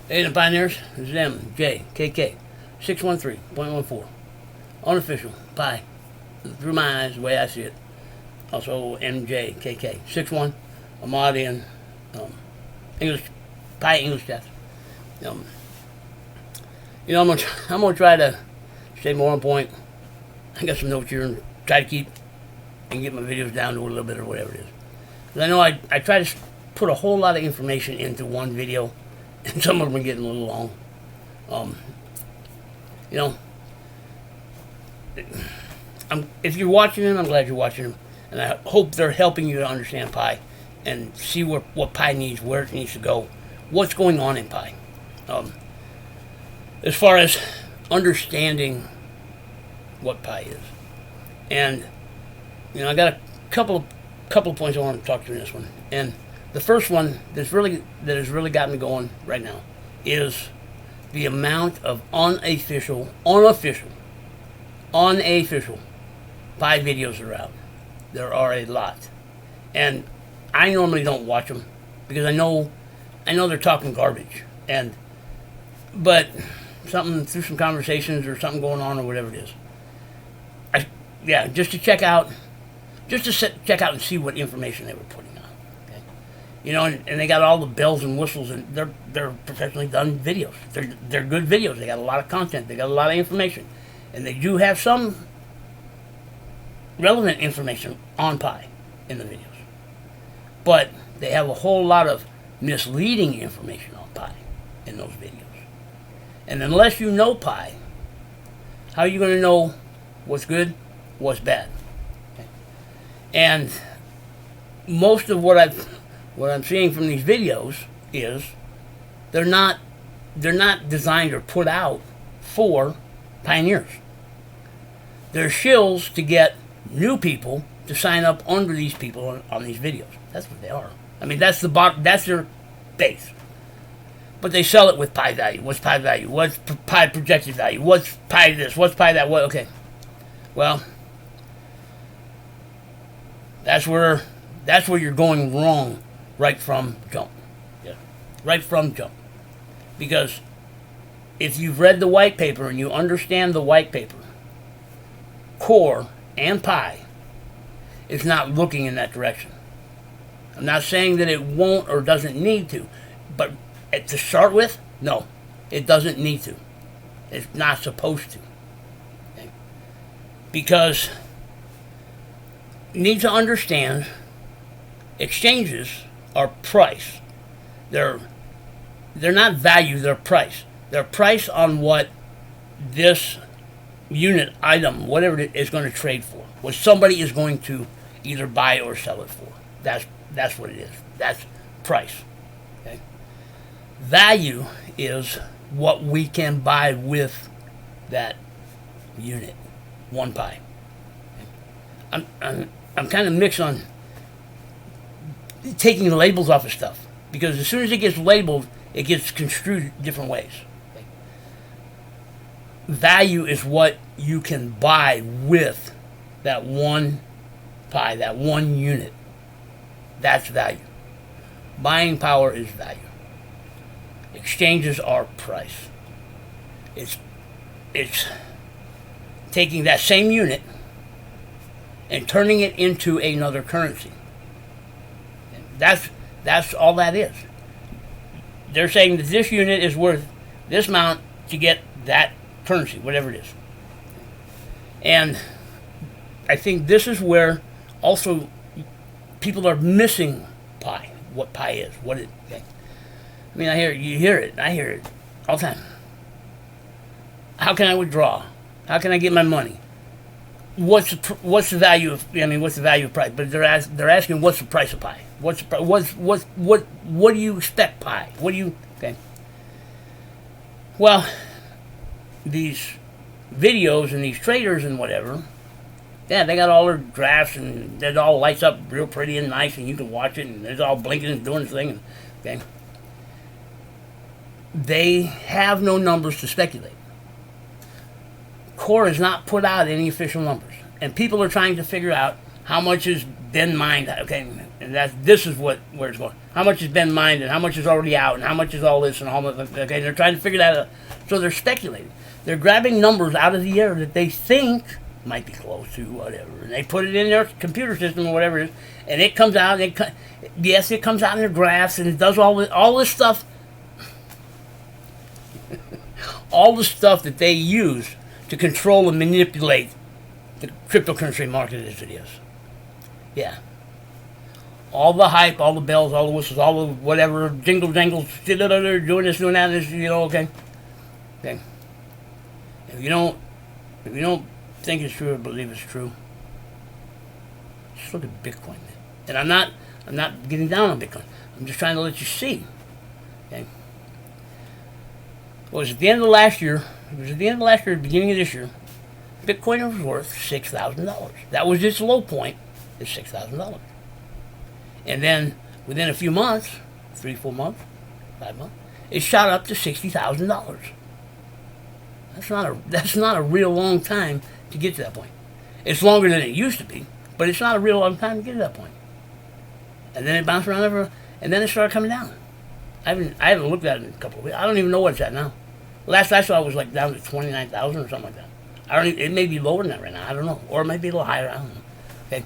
Hey, the pioneers, this is mjkk613.14. Unofficial, pie. Through my eyes, the way I see it. Also, mjkk61. I'm out in English, pie English chat. I'm gonna try to stay more on point. I got some notes here and try to keep and get my videos down to a little bit or whatever it is. Because I know I try to put a whole lot of information into one video, and some of them are getting a little long. If you're watching them, I'm glad you're watching them, and I hope they're helping you to understand pie and see what pie needs, where it needs to go, what's going on in pie. As far as understanding what pie is, and I got a couple of points I want to talk to in this one, and the first one that has really got me going right now is the amount of unofficial pie videos that are out. There are a lot, and I normally don't watch them because I know they're talking garbage, but something through some conversations or something going on or whatever it is, just to check out and see what information they were putting on. Okay? And they got all the bells and whistles, and they're professionally done videos. They're good videos. They got a lot of content. They got a lot of information, and they do have some relevant information on pie in the videos. But they have a whole lot of misleading information on pie in those videos. And unless you know pie, how are you going to know what's good, what's bad? Okay. And most of what I'm seeing from these videos is they're not designed or put out for pioneers. They're shills to get new people to sign up under these people on these videos. That's what they are. I mean, that's their base. But they sell it with pie value. What's pie value? What's pie projected value? What's pie this? What's pie that? What? Okay. Well, that's where you're going wrong right from jump. Yeah. Right from jump. Because if you've read the white paper and you understand the white paper, core and pie is not looking in that direction. I'm not saying that it won't or doesn't need to, but to start with, no, it doesn't need to. It's not supposed to. Okay? Because you need to understand exchanges are price. They're not value, they're price. They're price on what this unit item, whatever it is, going to trade for, what somebody is going to either buy or sell it for. That's what it is. That's price. Okay? Value is what we can buy with that unit, one pie. Okay? I'm kind of mixed on taking the labels off of stuff, because as soon as it gets labeled, it gets construed different ways. Okay? Value is what you can buy with that one pie, that one unit. That's value. Buying power is value. Exchanges are price. It's taking that same unit and turning it into another currency. That's all that is. They're saying that this unit is worth this amount to get that currency, whatever it is. And I think this is where also people are missing pie, what pie is, what it. Okay. I mean, I hear it all the time. How can I withdraw? How can I get my money? What's the value of? What's the value of price? But they're asking, what's the price of pie? What do you expect pie? What do you? Okay. Well, these videos and these traders and whatever. Yeah, they got all their graphs, and it all lights up real pretty and nice, and you can watch it, and it's all blinking and doing its thing. Okay. They have no numbers to speculate. Core has not put out any official numbers, and people are trying to figure out how much has been mined, okay, and this is where it's going. How much has been mined, and how much is already out, and how much is all this, and all that, okay, they're trying to figure that out. So they're speculating. They're grabbing numbers out of the air that they think might be close to whatever, and they put it in their computer system or whatever it is, and it comes out, yes, it comes out in their graphs, and it does all this stuff, all the stuff that they use to control and manipulate the cryptocurrency market as it is. Yeah. All the hype, all the bells, all the whistles, all the whatever, jingle jangles, doing this, doing that, this, okay. Okay. If you don't think it's true or believe it's true, just look at Bitcoin. And I'm not getting down on Bitcoin. I'm just trying to let you see. Okay. Well, it was at the end of last year. Beginning of this year, Bitcoin was worth $6,000. That was its low point, is $6,000. And then within a few months, 3, 4 months, 5 months, it shot up to $60,000. That's not a real long time to get to that point. It's longer than it used to be, but it's not a real long time to get to that point. And then it bounced around and then it started coming down. I haven't looked at it in a couple of weeks. I don't even know what it's at now. Last I saw it was like down to 29,000 or something like that. It may be lower than that right now. I don't know, or it may be a little higher. I don't know. Okay.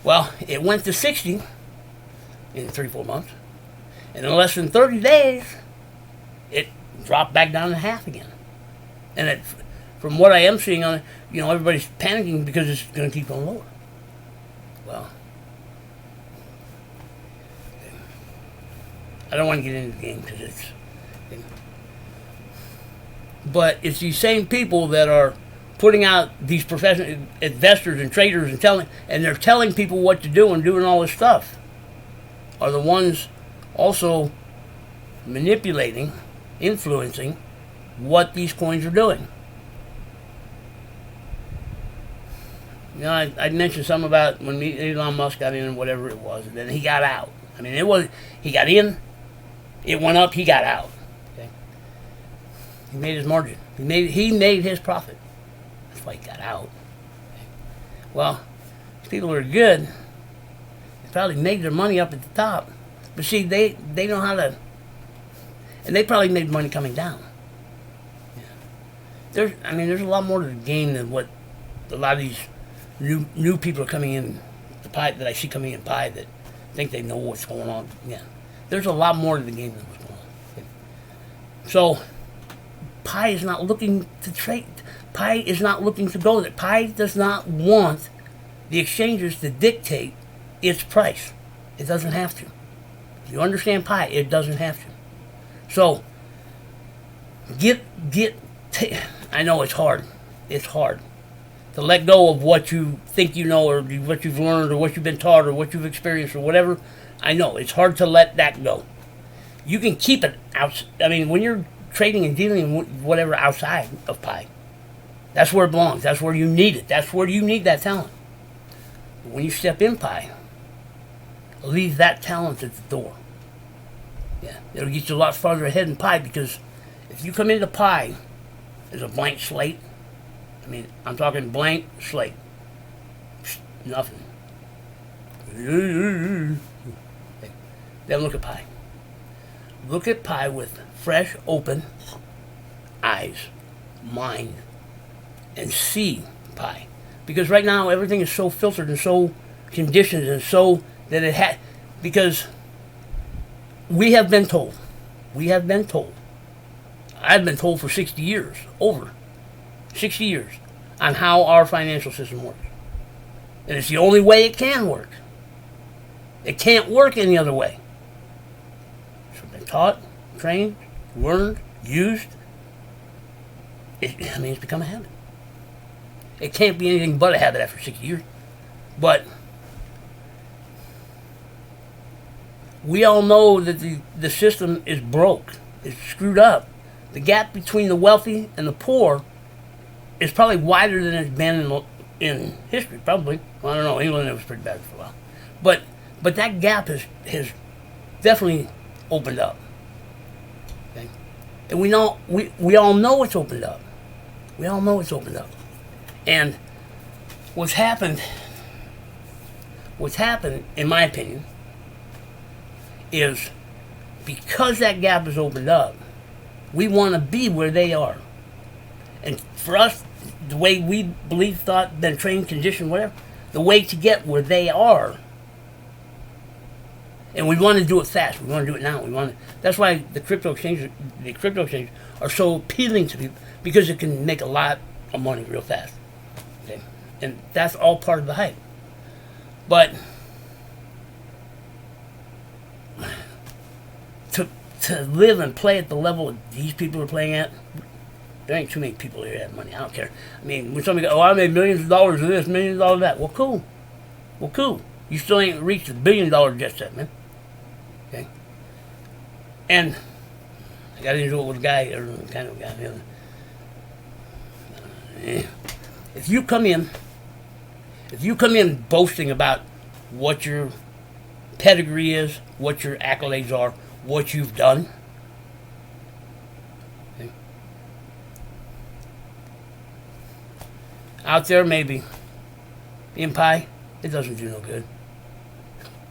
Well, it went to 60 in 3, 4 months, and in less than 30 days, it dropped back down to half again. And from what I am seeing on it, everybody's panicking because it's going to keep going lower. Well, I don't want to get into the game because but it's these same people that are putting out these professional investors and traders and they're telling people what to do and doing all this stuff are the ones also manipulating, influencing what these coins are doing. I mentioned something about when Elon Musk got in and whatever it was, and then he got out. I mean, he got in, it went up, he got out. Okay? He made his margin. He made his profit. That's why he got out. Okay? Well, these people are good. They probably made their money up at the top. But see, they know how to, and they probably made money coming down. There's a lot more to the game than what a lot of these new people are coming in the pie that I see coming in pie that think they know what's going on. Yeah, there's a lot more to the game than what's going on. Okay. So, Pi is not looking to trade. Pi is not looking to go there. Pi does not want the exchanges to dictate its price. It doesn't have to. If you understand Pi, it doesn't have to. So, I know it's hard. It's hard to let go of what you think you know or what you've learned or what you've been taught or what you've experienced or whatever. I know. It's hard to let that go. You can keep it out. I mean, when you're trading and dealing with whatever outside of Pi, that's where it belongs. That's where you need it. That's where you need that talent. But when you step in Pi, leave that talent at the door. Yeah, it'll get you a lot farther ahead in Pi because if you come into Pi as a blank slate, I mean, I'm talking blank slate. Nothing. Then look at Pi. Look at Pi with fresh, open eyes, mind, and see Pi. Because right now everything is so filtered and so conditioned and so that it had, because we have been told, I've been told for 60 years, over 60 years, on how our financial system works. And it's the only way it can work. It can't work any other way. So been taught, trained, learned, used. It's become a habit. It can't be anything but a habit after 60 years. But we all know that the system is broke. It's screwed up. The gap between the wealthy and the poor is probably wider than it's been in history, probably. Well, I don't know. England, it was pretty bad for a while. But that gap has definitely opened up. Okay? And we all know it's opened up. We all know it's opened up. And what's happened what's happened, in my opinion, is because that gap is opened up, we want to be where they are. And for us, the way we believe, thought, been trained, conditioned, whatever, the way to get where they are, and we want to do it fast. We want to do it now. That's why the crypto exchanges are so appealing to people, because it can make a lot of money real fast. Okay? And that's all part of the hype. But to live and play at the level these people are playing at, there ain't too many people here that have money. I don't care. I mean, when somebody goes, oh, I made millions of dollars of this, millions of dollars of that. Well, cool. You still ain't reached $1 billion jet set, man. Okay? And I got into it with a guy, or kind of a guy. If you come in boasting about what your pedigree is, what your accolades are, what you've done, okay, out there maybe in pie, it doesn't do no good.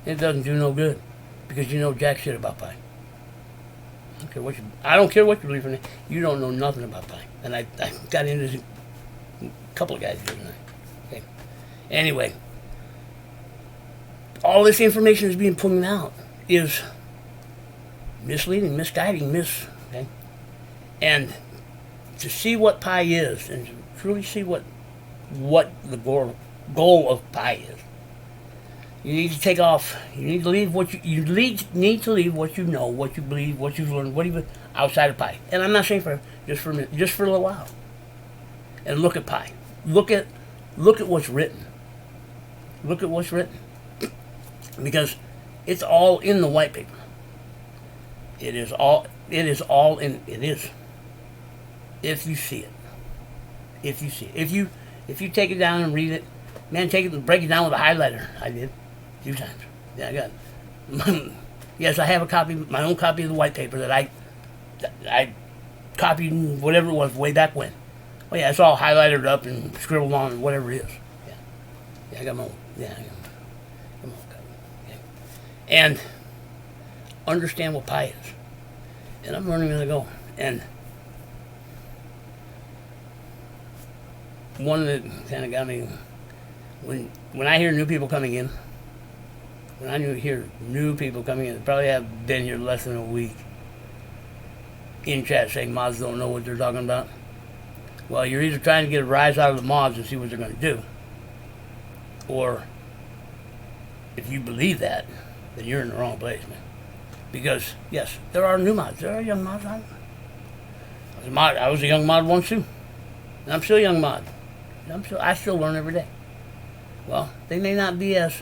It doesn't do no good because you know jack shit about pie. I don't care what you believe in it. You don't know nothing about pie. And I got into this, a couple of guys the other night. Okay. Anyway, all this information is being put out is misleading, misguiding, okay? And to see what pie is, and to truly see what the goal of pie is, you need to take off. You need to leave what you need to leave what you know, what you believe, what you've learned, what even outside of pie. And I'm not saying just for a little while. And look at pie. Look at what's written. Look at what's written, because it's all in the white paper. It is all in. It is. If you see it. If you see it. If you take it down and read it, man, take it and break it down with a highlighter. I did. A few times. Yeah, I got it. Yes, I have a copy, my own copy of the white paper that I copied, whatever it was, way back when. Oh yeah, it's all highlighted up and scribbled on, whatever it is. Yeah, I got my own. Yeah, I got my own copy. Okay. And understand what pie is. And I'm learning as I go. And one that kind of got me, when I hear new people coming in, they probably have been here less than a week, in chat saying mods don't know what they're talking about. Well, you're either trying to get a rise out of the mods and see what they're going to do, or if you believe that, then you're in the wrong place, man. Because, yes, there are new mods. There are young mods on it. I was a young mod once, too. And I'm still a young mod. I still learn every day. Well, they may not be as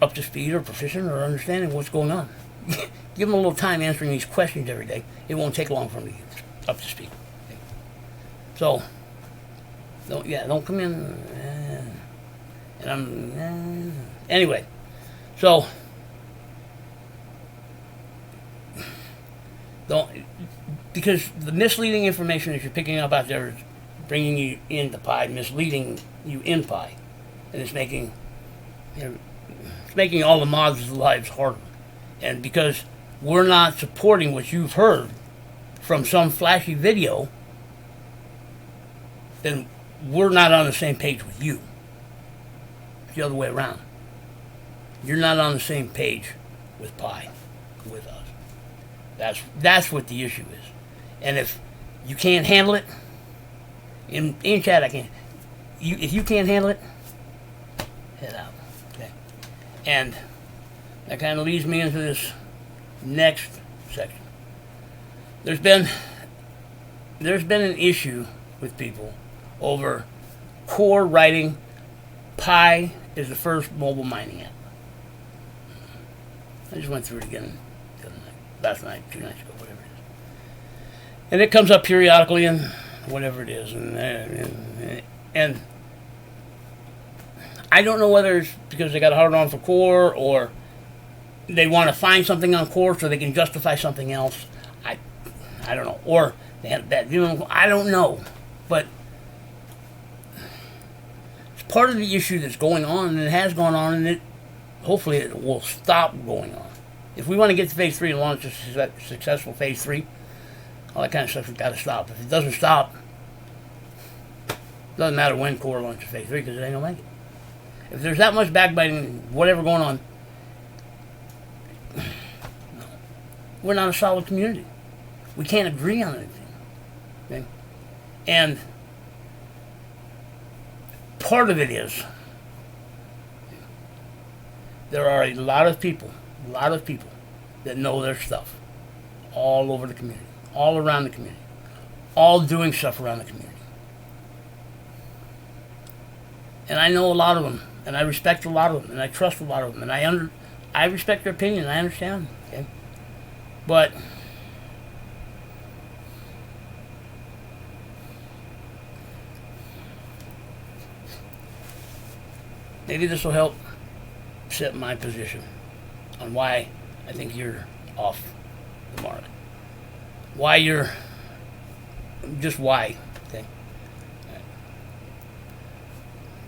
up to speed or proficient or understanding what's going on. Give them a little time answering these questions every day. It won't take long for them to get up to speed. Okay. So, don't come in. Anyway, so because the misleading information that you're picking up out there is bringing you into pie, misleading you in pie, and it's making all the mods' lives harder. And because we're not supporting what you've heard from some flashy video, then we're not on the same page with you. It's the other way around. You're not on the same page with pie, with us. That's what the issue is. And if you can't handle it, in chat I can't. If you can't handle it, head out. Okay. And that kind of leads me into this next section. There's been an issue with people over Core writing Pi is the first mobile mining app. I just went through it again last night, 2 nights ago, whatever it is. And it comes up periodically and whatever it is. And I don't know whether it's because they got a hard on for Core or they want to find something on Core so they can justify something else. I don't know. Or they have that, I don't know. But part of the issue that's going on, and it has gone on, and hopefully it will stop going on. If we want to get to phase 3 and launch a successful phase 3, all that kind of stuff has got to stop. If it doesn't stop, it doesn't matter when Core launches phase 3 because it ain't going to make it. If there's that much backbiting, whatever going on, we're not a solid community. We can't agree on anything. Okay? And part of it is there are a lot of people that know their stuff all over the community, all around the community, all doing stuff around the community. And I know a lot of them, and I respect a lot of them, and I trust a lot of them, and I respect their opinion, I understand them, okay? But maybe this will help set my position on why I think you're off the mark. Why you're just why. Okay.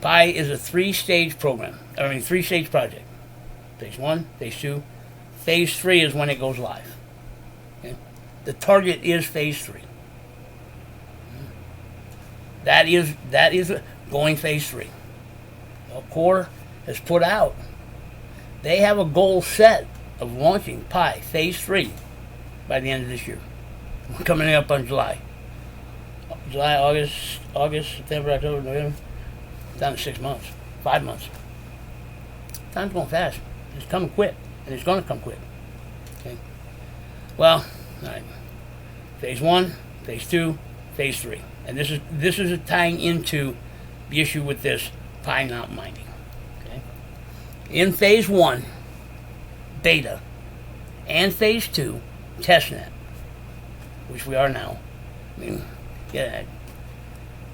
PI is a three-stage project. Phase 1, phase 2, phase 3 is when it goes live. Okay. The target is phase 3. That is going phase 3. Well, Core has put out. They have a goal set of launching PI phase 3 by the end of this year. We're coming up on July, August, September, October, November. Down to 6 months, 5 months. Time's going fast. It's coming quick, and it's going to come quick. Okay. Well, all right. Phase 1, phase 2, phase 3, and this is tying into the issue with this PI not mining. Okay. In phase 1, beta, and phase 2, testnet, which we are now. I mean, yeah.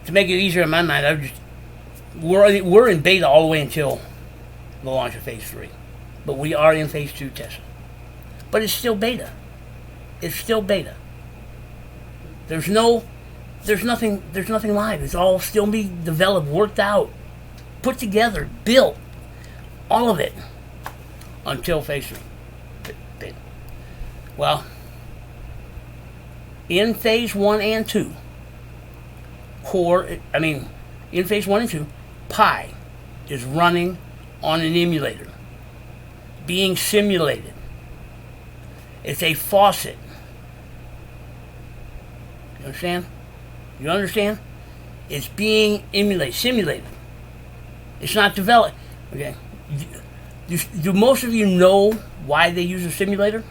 To make it easier in my mind, we're in beta all the way until the launch of phase 3, but we are in phase 2 testing. But it's still beta. It's still beta. There's nothing live. It's all still being developed, worked out, put together, built, all of it until phase 3 beta. Well, in phase 1 and 2, in phase 1 and 2, PI is running on an emulator, being simulated. It's a faucet. You understand? You understand? It's being simulated. It's not developed. Okay. Do most of you know why they use a simulator?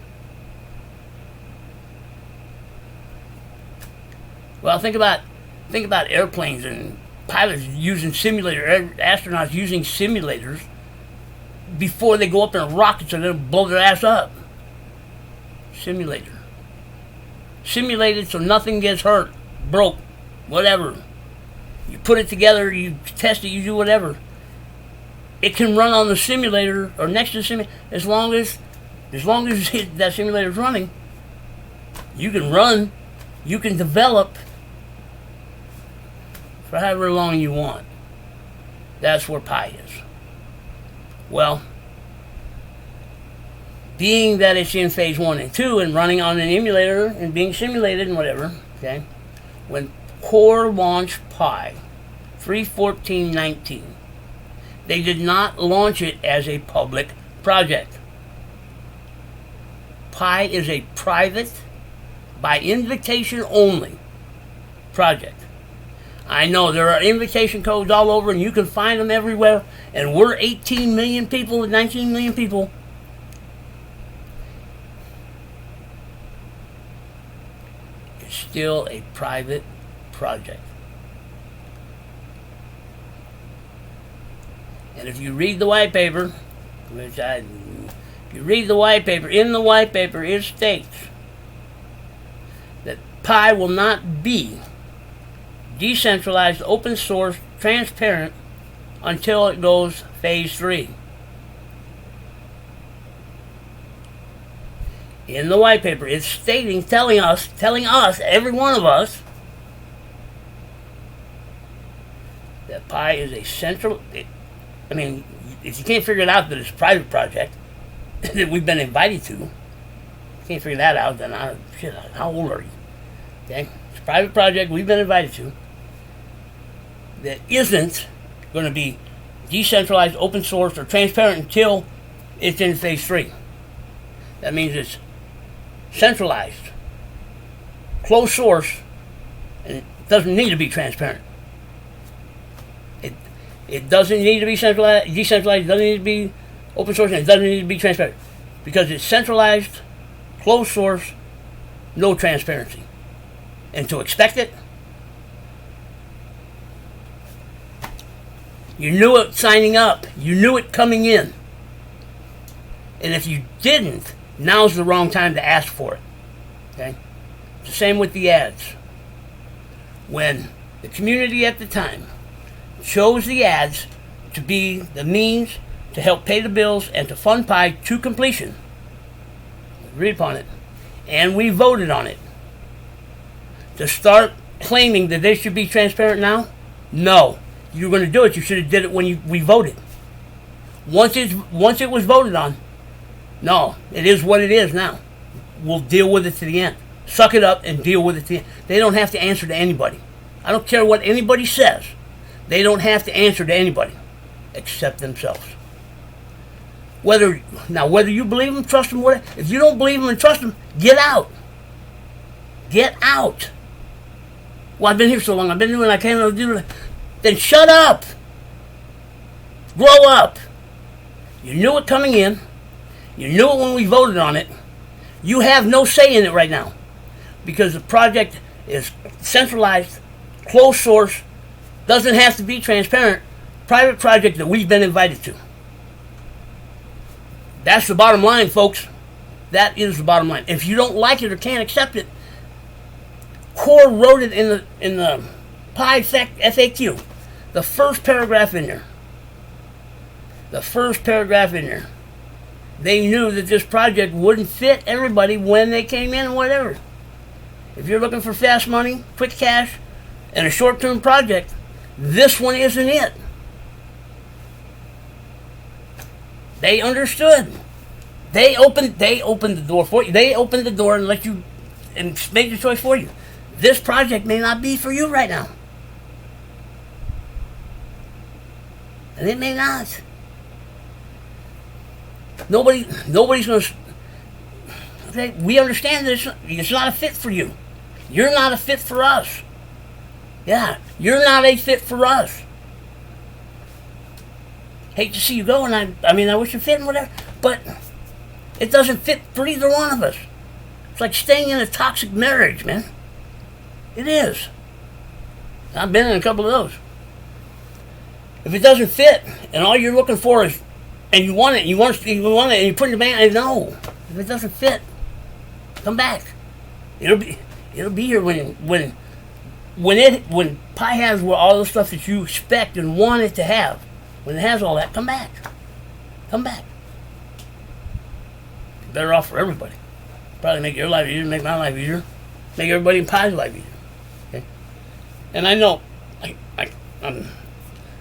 Well, think about airplanes and pilots using astronauts using simulators before they go up in rockets and then blow their ass up. Simulated so nothing gets hurt, broke, whatever. You put it together, you test it, you do whatever. It can run on the simulator or next to the simulator as long as that simulator is running. You can develop for however long you want. That's where PI is. Well, being that it's in phase 1 and 2 and running on an emulator and being simulated and whatever, okay, when Core launched PI 3.14.19, they did not launch it as a public project. PI is a private, by invitation only, project. I know there are invitation codes all over and you can find them everywhere, and we're 18 million people and 19 million people. It's still a private project. And if you read the white paper, in the white paper it states that PI will not be decentralized, open source, transparent until it goes phase 3. In the white paper, it's stating, telling us, every one of us, that Pi is a central. I mean, if you can't figure it out that it's a private project that we've been invited to, you can't figure that out, then how old are you? Okay? It's a private project we've been invited to that isn't going to be decentralized, open source, or transparent until it's in phase 3. That means it's centralized, closed source, and it doesn't need to be transparent. It doesn't need to be centralized, decentralized, it doesn't need to be open source, and it doesn't need to be transparent. Because it's centralized, closed source, no transparency. And to expect it, you knew it signing up. You knew it coming in. And if you didn't, now's the wrong time to ask for it. Okay? It's the same with the ads. When the community at the time chose the ads to be the means to help pay the bills and to fund Pi to completion, agreed upon it, and we voted on it, to start claiming that they should be transparent now? No. You were going to do it, you should have did it when we voted. Once it was voted on, no, it is what it is now. We'll deal with it to the end. Suck it up and deal with it to the end. They don't have to answer to anybody. I don't care what anybody says. They don't have to answer to anybody except themselves. Whether you believe them, trust them, whatever. If you don't believe them and trust them, get out. Get out. Well, I've been here so long. I've been doing it. I can't do it. Then shut up. Grow up. You knew it coming in. You knew it when we voted on it. You have no say in it right now because the project is centralized, closed source, doesn't have to be transparent, private project that we've been invited to. That's the bottom line, folks. That is the bottom line. If you don't like it or can't accept it, Core wrote it in the Pi FAQ. The first paragraph in there. They knew that this project wouldn't fit everybody when they came in and whatever. If you're looking for fast money, quick cash, and a short-term project, this one isn't it. They understood. They opened the door for you. They opened the door and let you and made the choice for you. This project may not be for you right now. And it may not. Nobody's going to... Okay, we understand that it's not a fit for you. You're not a fit for us. Yeah, you're not a fit for us. Hate to see you go, and I wish you fit and whatever, but it doesn't fit for either one of us. It's like staying in a toxic marriage, man. It is. I've been in a couple of those. If it doesn't fit, and all you're looking for is, and you want it, and you put it in the band, no. If it doesn't fit, come back. It'll be here when Pi has all the stuff that you expect and want it to have. When it has all that, come back. Come back. Better off for everybody. Probably make your life easier, make my life easier, make everybody in Pi's life easier. Okay? And I know I'm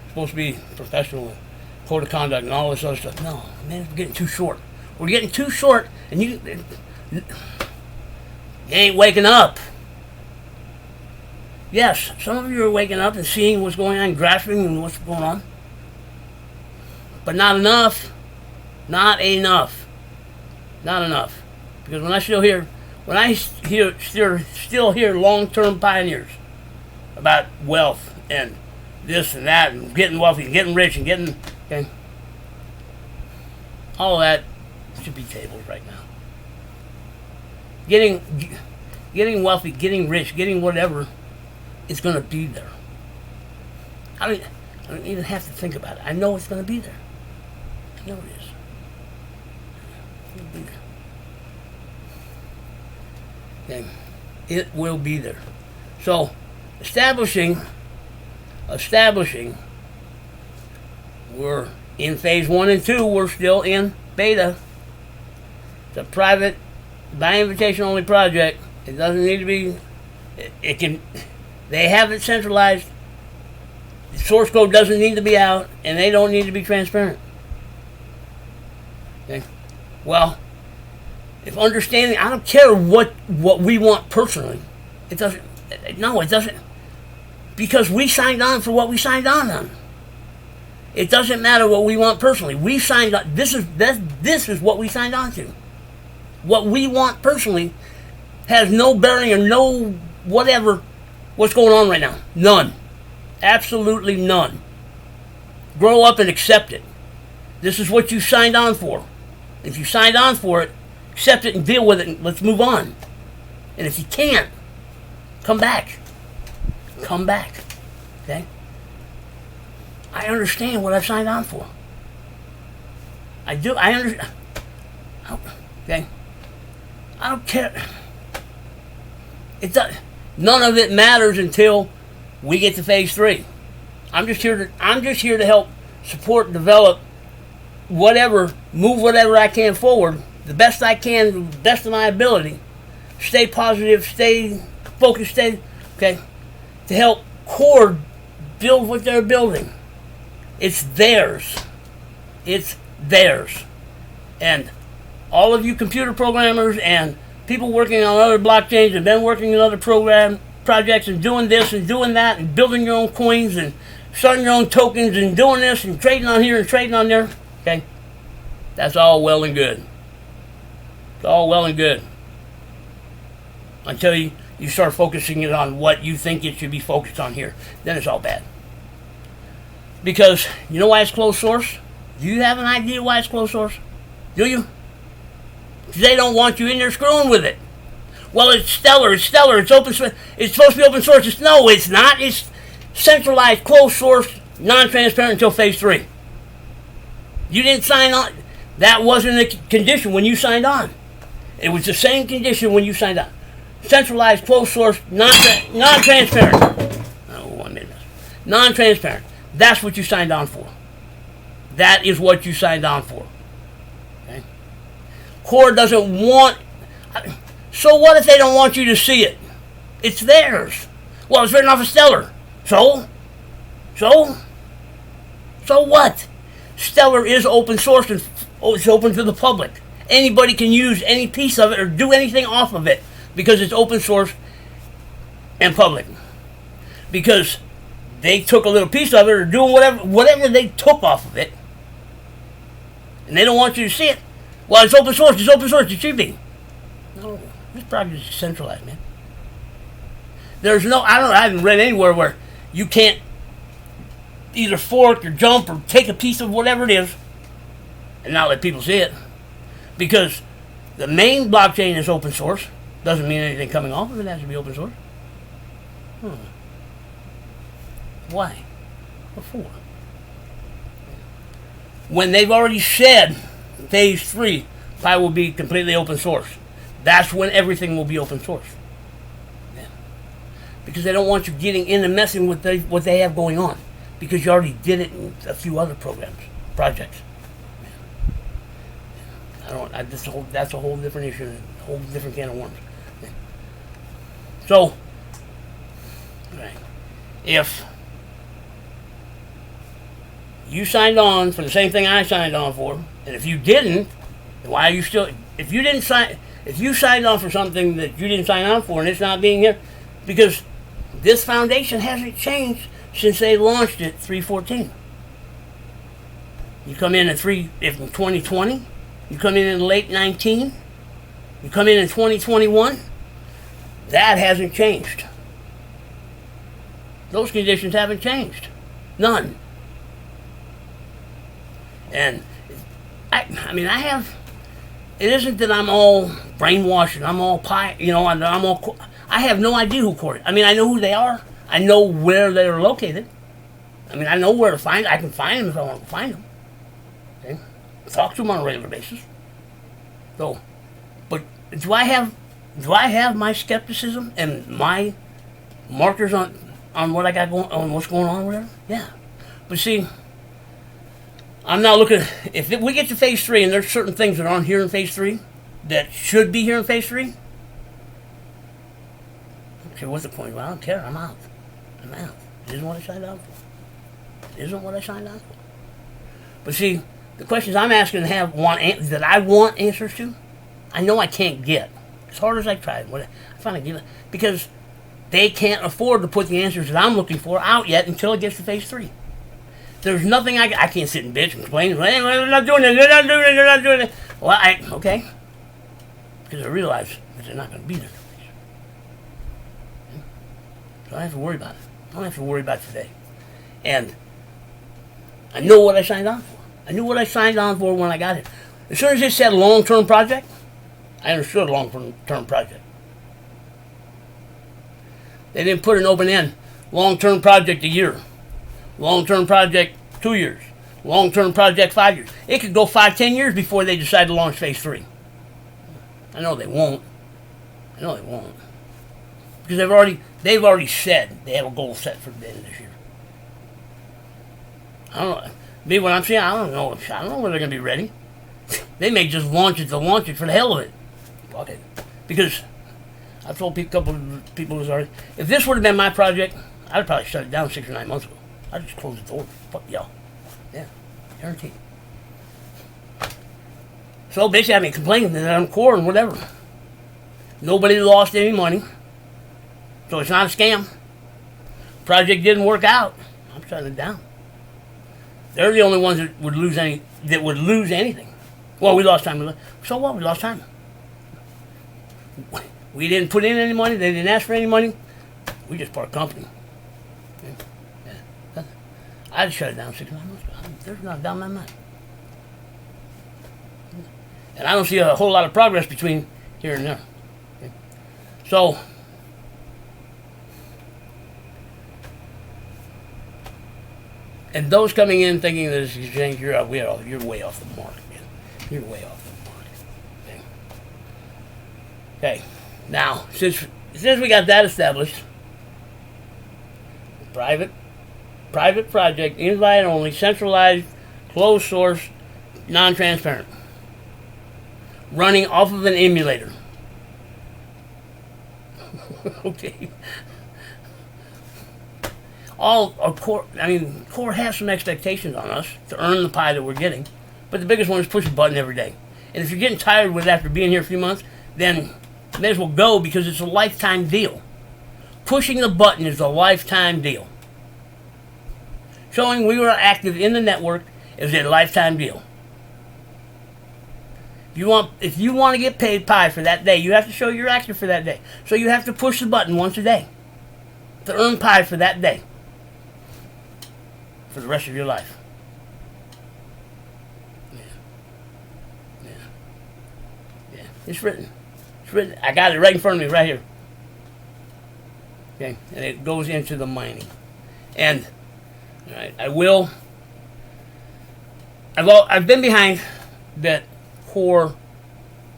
supposed to be professional and code of conduct and all this other stuff. No, man, we're getting too short. We're getting too short, and you ain't waking up. Yes, some of you are waking up and seeing what's going on, grasping what's going on. But not enough. Not enough. Not enough. Because when I still hear long-term pioneers about wealth and this and that and getting wealthy and getting rich and getting, okay, all of that should be tabled right now. Getting wealthy, getting rich, getting whatever is going to be there. I don't even have to think about it. I know it's going to be there. I know it is. It'll be there. Okay. It will be there. So, establishing, we're in phase 1 and 2. We're still in beta. It's a private, by invitation only project. It doesn't need to be. It can. They have it centralized. The source code doesn't need to be out, and they don't need to be transparent. Okay? Well, if understanding, I don't care what we want personally. It doesn't. No, it doesn't. Because we signed on for what we signed on. It doesn't matter what we want personally. We signed on. This is what we signed on to. What we want personally has no bearing or no whatever what's going on right now. None. Absolutely none. Grow up and accept it. This is what you signed on for. If you signed on for it, accept it and deal with it, and let's move on. And if you can't, come back. Come back. Okay? I understand what I've signed on for. I do. I understand. Okay? I don't care. None of it matters until we get to phase 3. I'm just here to help support, develop, whatever, move whatever I can forward, the best I can, the best of my ability. Stay positive, stay focused, to help Core build what they're building. It's theirs. It's theirs. And all of you computer programmers and people working on other blockchains and been working on other projects and doing this and doing that and building your own coins and starting your own tokens and doing this and trading on here and trading on there. Okay? That's all well and good. It's all well and good. Until you start focusing it on what you think it should be focused on here. Then it's all bad. Because, you know why it's closed source? Do you have an idea why it's closed source? Do you? They don't want you in there screwing with it. Well, it's stellar, it's open source. It's supposed to be open source. No, it's not. It's centralized, closed source, non-transparent until phase 3. You didn't sign on. That wasn't a condition when you signed on. It was the same condition when you signed on. Centralized, closed source, non-transparent. Oh, 1 minute. Non-transparent. That's what you signed on for. That is what you signed on for. Okay? Core doesn't want. So what if they don't want you to see it? It's theirs. Well, it's written off of Stellar. So what? Stellar is open source and it's open to the public. Anybody can use any piece of it or do anything off of it because it's open source and public. Because they took a little piece of it or doing whatever they took off of it, and they don't want you to see it. Well, it's open source. It should be. No, this project is centralized, man. There's no. I haven't read anywhere where you can't either fork or jump or take a piece of whatever it is and not let people see it. Because the main blockchain is open source. Doesn't mean anything coming off of it has to be open source. Why? What for? When they've already said phase 3 Pi will be completely open source. That's when everything will be open source. Yeah. Because they don't want you getting in and messing with what they have going on. Because you already did it in a few other projects. That's a whole different issue, a whole different can of worms. Yeah. So, right, if you signed on for the same thing I signed on for, and if you didn't, why are you still? If you signed on for something that you didn't sign on for, and it's not being here, because this foundation hasn't changed since they launched it 3/14. You come in at 2020. You come in late 19. You come in 2021. That hasn't changed. Those conditions haven't changed. None. And I have. It isn't that I'm all brainwashed and I'm all pie. I have no idea who Core is. I know who they are. I know where they're located. I know where to find. I can find them if I want to find them. Okay? Talk to them on a regular basis. So, but do I have my skepticism and my markers on what I got going on, what's going on with it? Yeah, but see, I'm not looking. If we get to phase 3 and there's certain things that aren't here in phase 3 that should be here in phase 3, okay, what's the point? Well, I don't care. I'm out. This is what I signed up for. It isn't what I signed on for. But see, the questions I'm asking that I want answers to, I know I can't get. As hard as I try, I finally give it. Because they can't afford to put the answers that I'm looking for out yet until it gets to phase 3. There's nothing I can't sit and bitch and complain. Hey, they're not doing it. They're not doing it. They're not doing it. Well, okay. Because I realize that they're not going to be there. So I don't have to worry about it. I don't have to worry about today. And I know what I signed on for. I knew what I signed on for when I got here. As soon as it said long-term project, I understood long-term project. They didn't put an open-end. Long-term project a year. Long-term project 2 years. Long-term project 5 years. It could go 5-10 years before they decide to launch phase 3. I know they won't. Because they've already said they have a goal set for the end of this year. I don't know. Me, what I'm saying, I don't know when they're going to be ready. They may just launch it to launch it for the hell of it. Fuck it. Because I've told a couple of people this already. If this would have been my project, I'd probably shut it down 6 or 9 months ago. I'd just close the door. Fuck y'all. Yeah, guaranteed. So basically, I've been complaining that I'm core and whatever. Nobody lost any money. So it's not a scam. Project didn't work out. I'm shutting it down. They're the only ones that would lose anything. Well, we lost time. So what? We lost time. We didn't put in any money. They didn't ask for any money. We just part company. Yeah. I'd shut it down 6 or 9 months ago. There's not down my mind. And I don't see a whole lot of progress between here and there. Okay. So, and those coming in thinking that it's exchange, you're way off the mark, man. You're way off the mark. Okay. Now, since we got that established, private project, invite only, centralized, closed source, non-transparent, running off of an emulator. Okay. Core has some expectations on us to earn the pie that we're getting, but the biggest one is push a button every day. And if you're getting tired with it after being here a few months, then you may as well go, because it's a lifetime deal. Pushing the button is a lifetime deal. Showing we were active in the network is a lifetime deal. If you want to get paid pie for that day, you have to show you're active for that day. So you have to push the button once a day to earn pie for that day, for the rest of your life. Yeah. It's written. I got it right in front of me, right here. Okay, and it goes into the mining. And all right, I've been behind that Core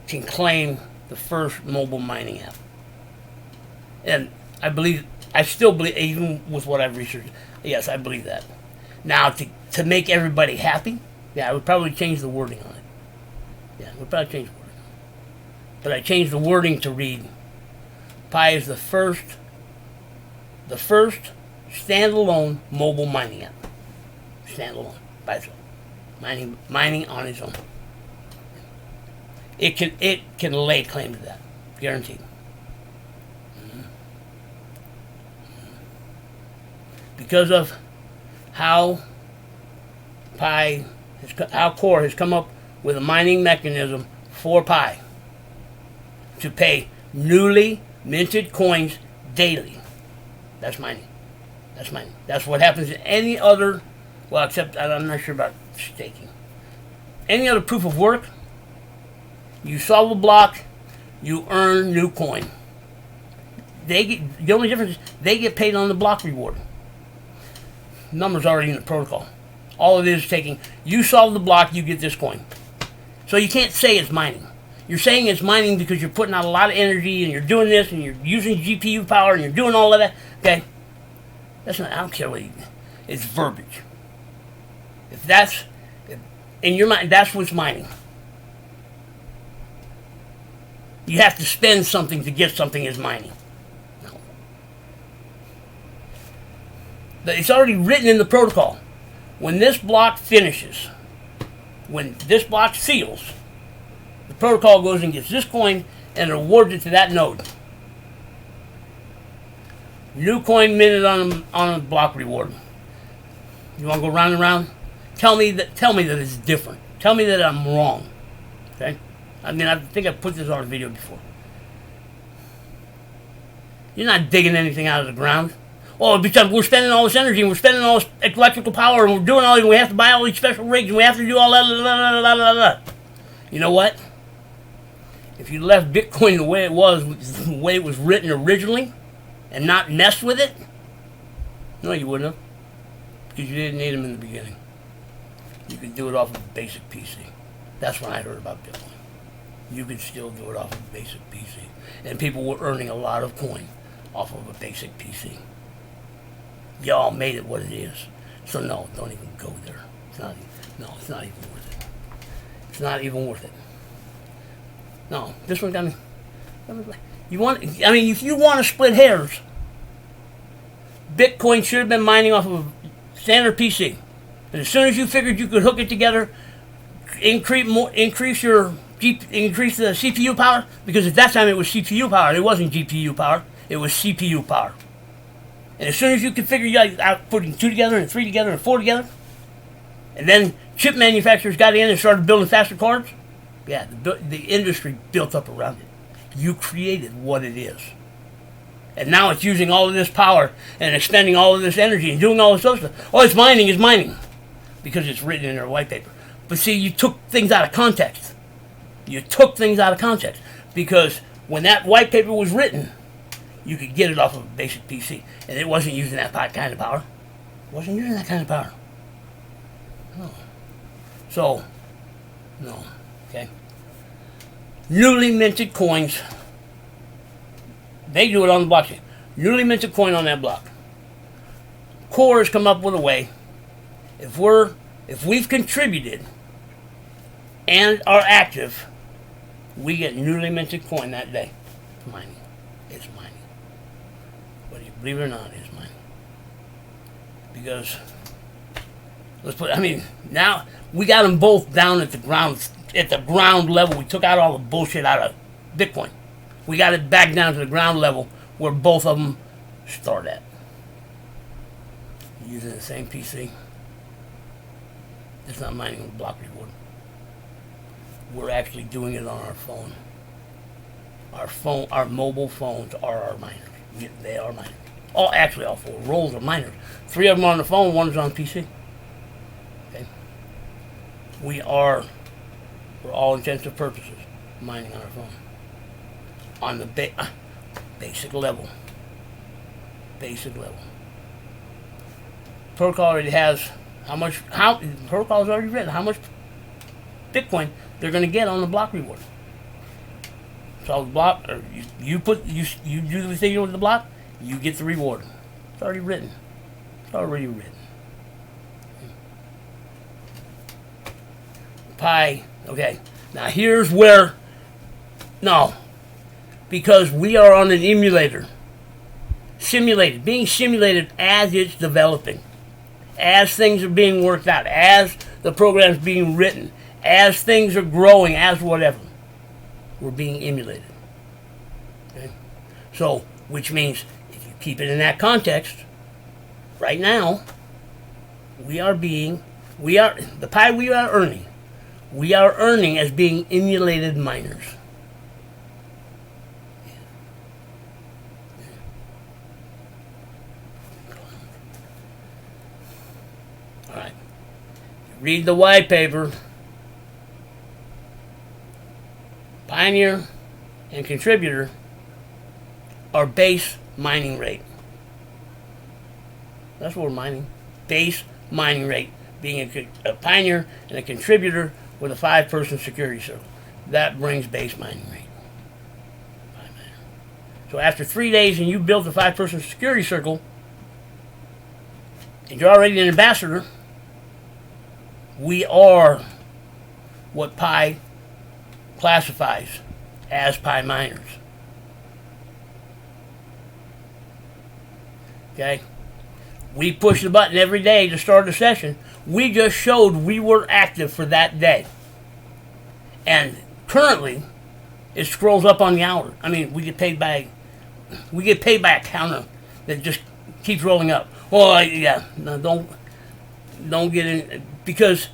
can claim the first mobile mining app. And I still believe, even with what I've researched, yes, I believe that. Now, to make everybody happy, yeah, I would probably change the wording on it. Yeah, I would probably change the wording. But I changed the wording to read, Pi is the first standalone mobile mining app. Standalone, by itself. Mining on its own. It can lay claim to that, guaranteed. Because of how Core has come up with a mining mechanism for Pi to pay newly minted coins daily. That's mining. That's what happens in any other, well, except I'm not sure about staking. Any other proof of work, you solve a block, you earn new coin. The only difference is they get paid on the block reward. Number's already in the protocol. All it is taking, you solve the block, you get this coin. So you can't say it's mining. You're saying it's mining because you're putting out a lot of energy and you're doing this and you're using GPU power and you're doing all of that. Okay? That's not, I don't care what it's verbiage. If that's, in your mind, that's what's mining. You have to spend something to get something as mining. No. It's already written in the protocol. When this block finishes, when this block seals, the protocol goes and gets this coin and awards it to that node. New coin minted on a block reward. You want to go round and round? Tell me that it's different. Tell me that I'm wrong. Okay? I mean, I think I put this on a video before. You're not digging anything out of the ground. Oh, because we're spending all this energy and we're spending all this electrical power and we're doing all this, we have to buy all these special rigs and we have to do all that. Blah, blah, blah, blah. You know what? If you left Bitcoin the way it was, the way it was written originally, and not messed with it, no, you wouldn't have. Because you didn't need them in the beginning. You could do it off of a basic PC. That's when I heard about Bitcoin. You could still do it off of a basic PC. And people were earning a lot of coin off of a basic PC. Y'all made it what it is. So no, don't even go there. It's not even worth it. It's not even worth it. No, this one got me. If you want to split hairs, Bitcoin should have been mining off of a standard PC. And as soon as you figured you could hook it together, increase the CPU power, because at that time it was CPU power. It wasn't GPU power. It was CPU power. And as soon as you could figure out putting 2 together and 3 together and 4 together, and then chip manufacturers got in and started building faster cards, yeah, the industry built up around it. You created what it is. And now it's using all of this power and expending all of this energy and doing all this other stuff. Oh, it's mining. Because it's written in their white paper. But see, you took things out of context. Because when that white paper was written, you could get it off of a basic PC. And it wasn't using that kind of power. No. So, no. Okay? Newly minted coins. They do it on the blockchain. Newly minted coin on that block. Core has come up with a way. If we've contributed and are active, we get newly minted coin that day. It's mining. Whether you believe it or not, it's mining. Because now we got them both down at the ground level. We took out all the bullshit out of Bitcoin. We got it back down to the ground level where both of them start at. Using the same PC. It's not mining with block reward. We're actually doing it on our phone. Our mobile phones are our miners. They are miners. All 4 rolls are miners. 3 of them on the phone, 1 is on PC. Okay. For all intents and purposes, mining on our phone. On the basic level. Protocol already has protocol's already written how much Bitcoin they're going to get on the block reward. So the block, you do the thing with the block, you get the reward. It's already written. Pi. Okay. Now here's where. No. Because we are on an emulator. Being simulated as it's developing. As things are being worked out. As the program's being written. As things are growing. As whatever. We're being emulated. Okay? So, which means, if you keep it in that context, right now, the pie we are earning as being emulated miners. Alright. Read the white paper. Pioneer and contributor are base mining rate. That's what we're mining. Base mining rate. Being a pioneer and a contributor with a 5-person security circle. That brings base mining rate. So after 3 days and you built a 5-person security circle, and you're already an ambassador, we are what Pi classifies as Pi miners. Okay? We push the button every day to start a session. We just showed we were active for that day. And currently, it scrolls up on the hour. I mean, we get paid by a counter that just keeps rolling up. Well, yeah, no, don't get in, because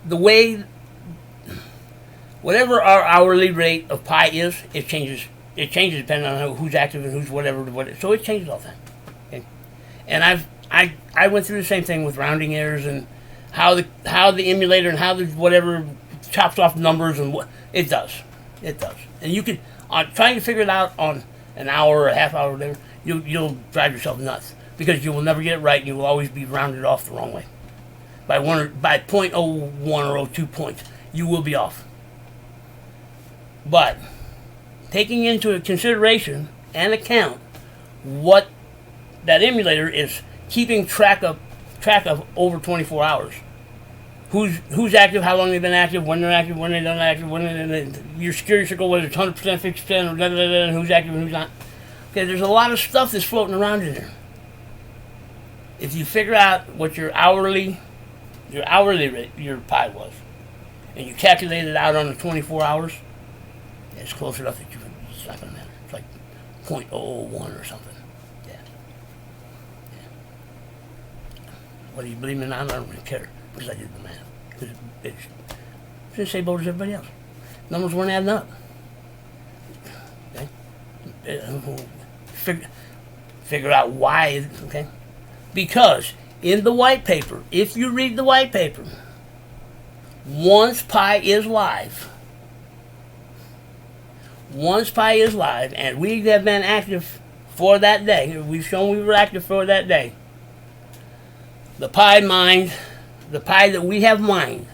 the way, whatever our hourly rate of pi is, it changes. It changes depending on who's active and who's whatever. So it changes all the time. Okay? And I went through the same thing with rounding errors and how the emulator and how the whatever chops off numbers and what it does. It does. And you can, trying to figure it out on an hour or a half hour or whatever, you'll drive yourself nuts, because you will never get it right and you will always be rounded off the wrong way. By 0.01 or 0.02 points, you will be off. But taking into consideration and account what that emulator is keeping track of over 24 hours. Who's active, how long they've been active, when they're active, when they're not active, your security circle, whether it's 100%, 50%, or and who's active and who's not. Okay, there's a lot of stuff that's floating around in there. If you figure out what your hourly rate, your pi was, and you calculate it out on the 24 hours, it's close enough that it's not going to matter. It's like 0.001 or something. Yeah. Whether you believe me or not, I don't really care, because I did the math. It's the same boat as everybody else. Numbers weren't adding up. Okay? Figure out why, okay? Because in the white paper, if you read the white paper, once pi is live, and we have been active for that day, we've shown we were active for that day, the pi that we have mined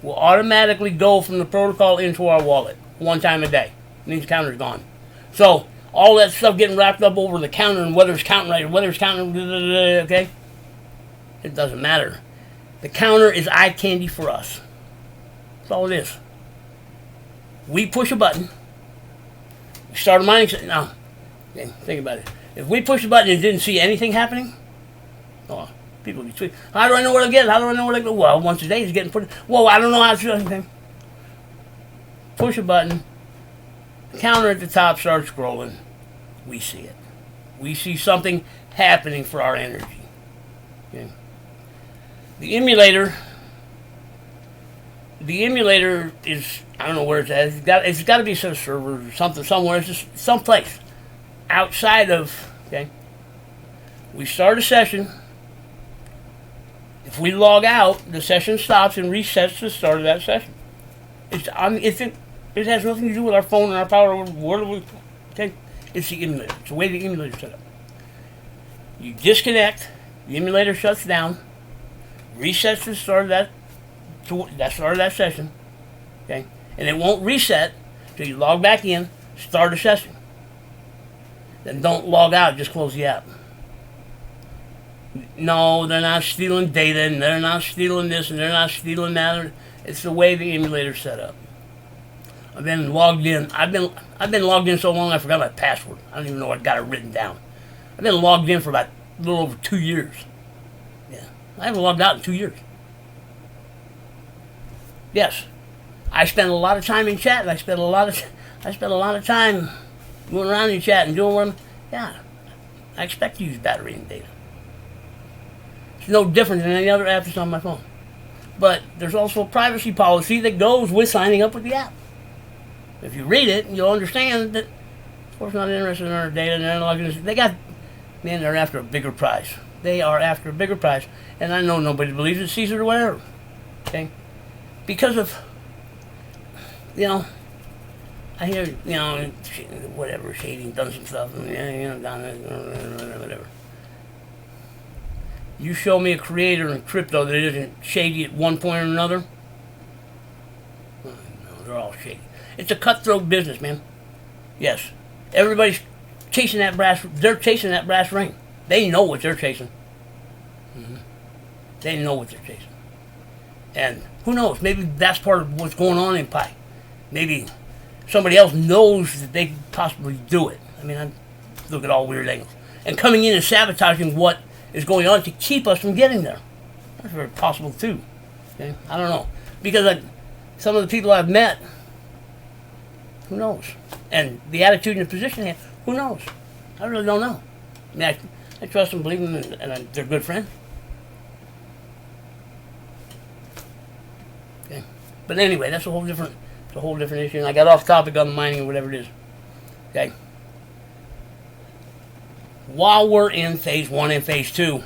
will automatically go from the protocol into our wallet one time a day. It means the counter's gone. So all that stuff getting wrapped up over the counter and whether it's counting right or whether it's counting, okay? It doesn't matter. The counter is eye candy for us. That's all it is. We push a button. We start a mining session. Now, okay, think about it. If we push a button and didn't see anything happening, oh, people would be tweeting. How do I know where to get it? How do I know where to go? Well, once a day is getting put. Whoa, I don't know how to do anything. Push a button. The counter at the top starts scrolling. We see it. We see something happening for our energy. Okay. The emulator is, I don't know where it's at. It's got to be some server or something somewhere. It's just someplace outside of, okay. We start a session. If we log out, the session stops and resets to the start of that session. It has nothing to do with our phone and our power. Okay? It's the emulator. It's the way the emulator is set up. You disconnect, the emulator shuts down, resets to the start of that session. Okay? And it won't reset until you log back in, start a session. Then don't log out, just close the app. No, they're not stealing data, and they're not stealing this, and they're not stealing that. It's the way the emulator's set up. I've been logged in. I've been logged in so long I forgot my password. I don't even know I got it written down. I've been logged in for about a little over 2 years. Yeah, I haven't logged out in 2 years. Yes, I spend a lot of time in chat, and I spend a lot of time going around in chat and doing what yeah. I expect to use battery and data. It's no different than any other app that's on my phone. But there's also a privacy policy that goes with signing up with the app. If you read it, you'll understand that Sports not interested in our data, and they're not going to. They're after a bigger prize. They are after a bigger prize, and I know nobody believes it, sees it, or whatever. Okay, because of, I hear, whatever, shading, done some stuff, down there, whatever. You show me a creator in crypto that isn't shady at one point or another. No, they're all shady. It's a cutthroat business, man. Yes, everybody's chasing that brass. They're chasing that brass ring. They know what they're chasing. Mm-hmm. They know what they're chasing. And who knows? Maybe that's part of what's going on in Pi. Maybe somebody else knows that they could possibly do it. I mean, I look at all weird angles. And coming in and sabotaging what is going on to keep us from getting there. That's very possible too. Okay? I don't know. Because some of the people I've met, who knows? And the attitude and the position they have, who knows? I really don't know. I mean, I trust them, believe them, and they're good friends. Okay. But anyway, that's a whole different issue. And I got off topic on the mining or whatever it is. Okay. While we're in phase 1 and phase 2,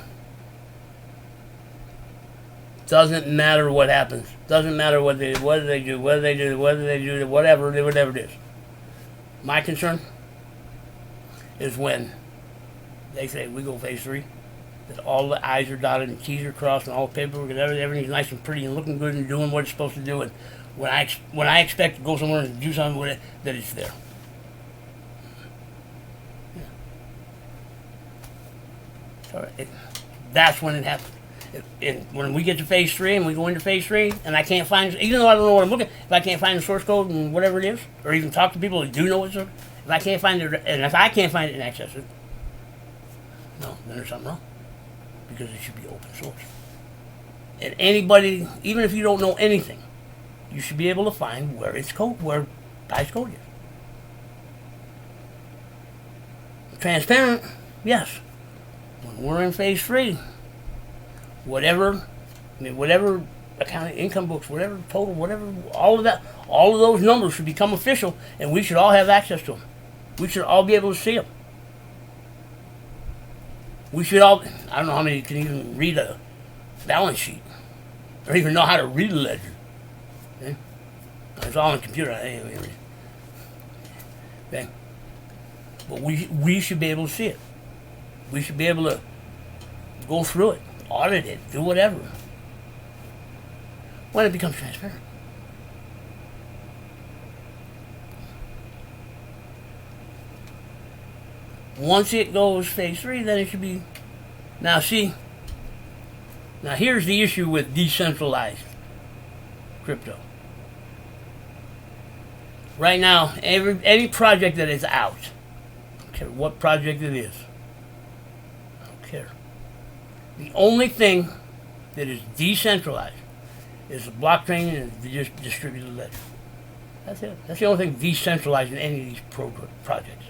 doesn't matter what happens. Doesn't matter what they do, whatever it is. My concern is when they say we go phase 3, that all the I's are dotted and T's are crossed and all the paperwork and everything's nice and pretty and looking good and doing what it's supposed to do. And when I expect to go somewhere and do something with it, that it's there. Yeah. That's when it happens. When we get to phase 3 and we go into phase 3 and I can't find, even though I don't know what I'm looking at, if I can't find the source code and whatever it is, or even talk to people who do know what's up, if I can't find it, and if I can't find it and access it, no, then there's something wrong. Because it should be open source. And anybody, even if you don't know anything, you should be able to find where it's code, where Pi's code is. Transparent, yes. When we're in phase 3, whatever accounting, income books, whatever total, whatever, all of those numbers should become official, and we should all have access to them. We should all be able to see them. We should all, I don't know how many can even read a balance sheet, or even know how to read a ledger. Okay? It's all on the computer. Okay? But we should be able to see it. We should be able to go through it, audit it, do whatever, when it becomes transparent. Once it goes phase 3, then it should be. Now here's the issue with decentralized crypto. Right now, any project that is out, I don't care what project it is, I don't care. The only thing that is decentralized is the blockchain and the distributed ledger. That's it. That's the only thing decentralized in any of these projects.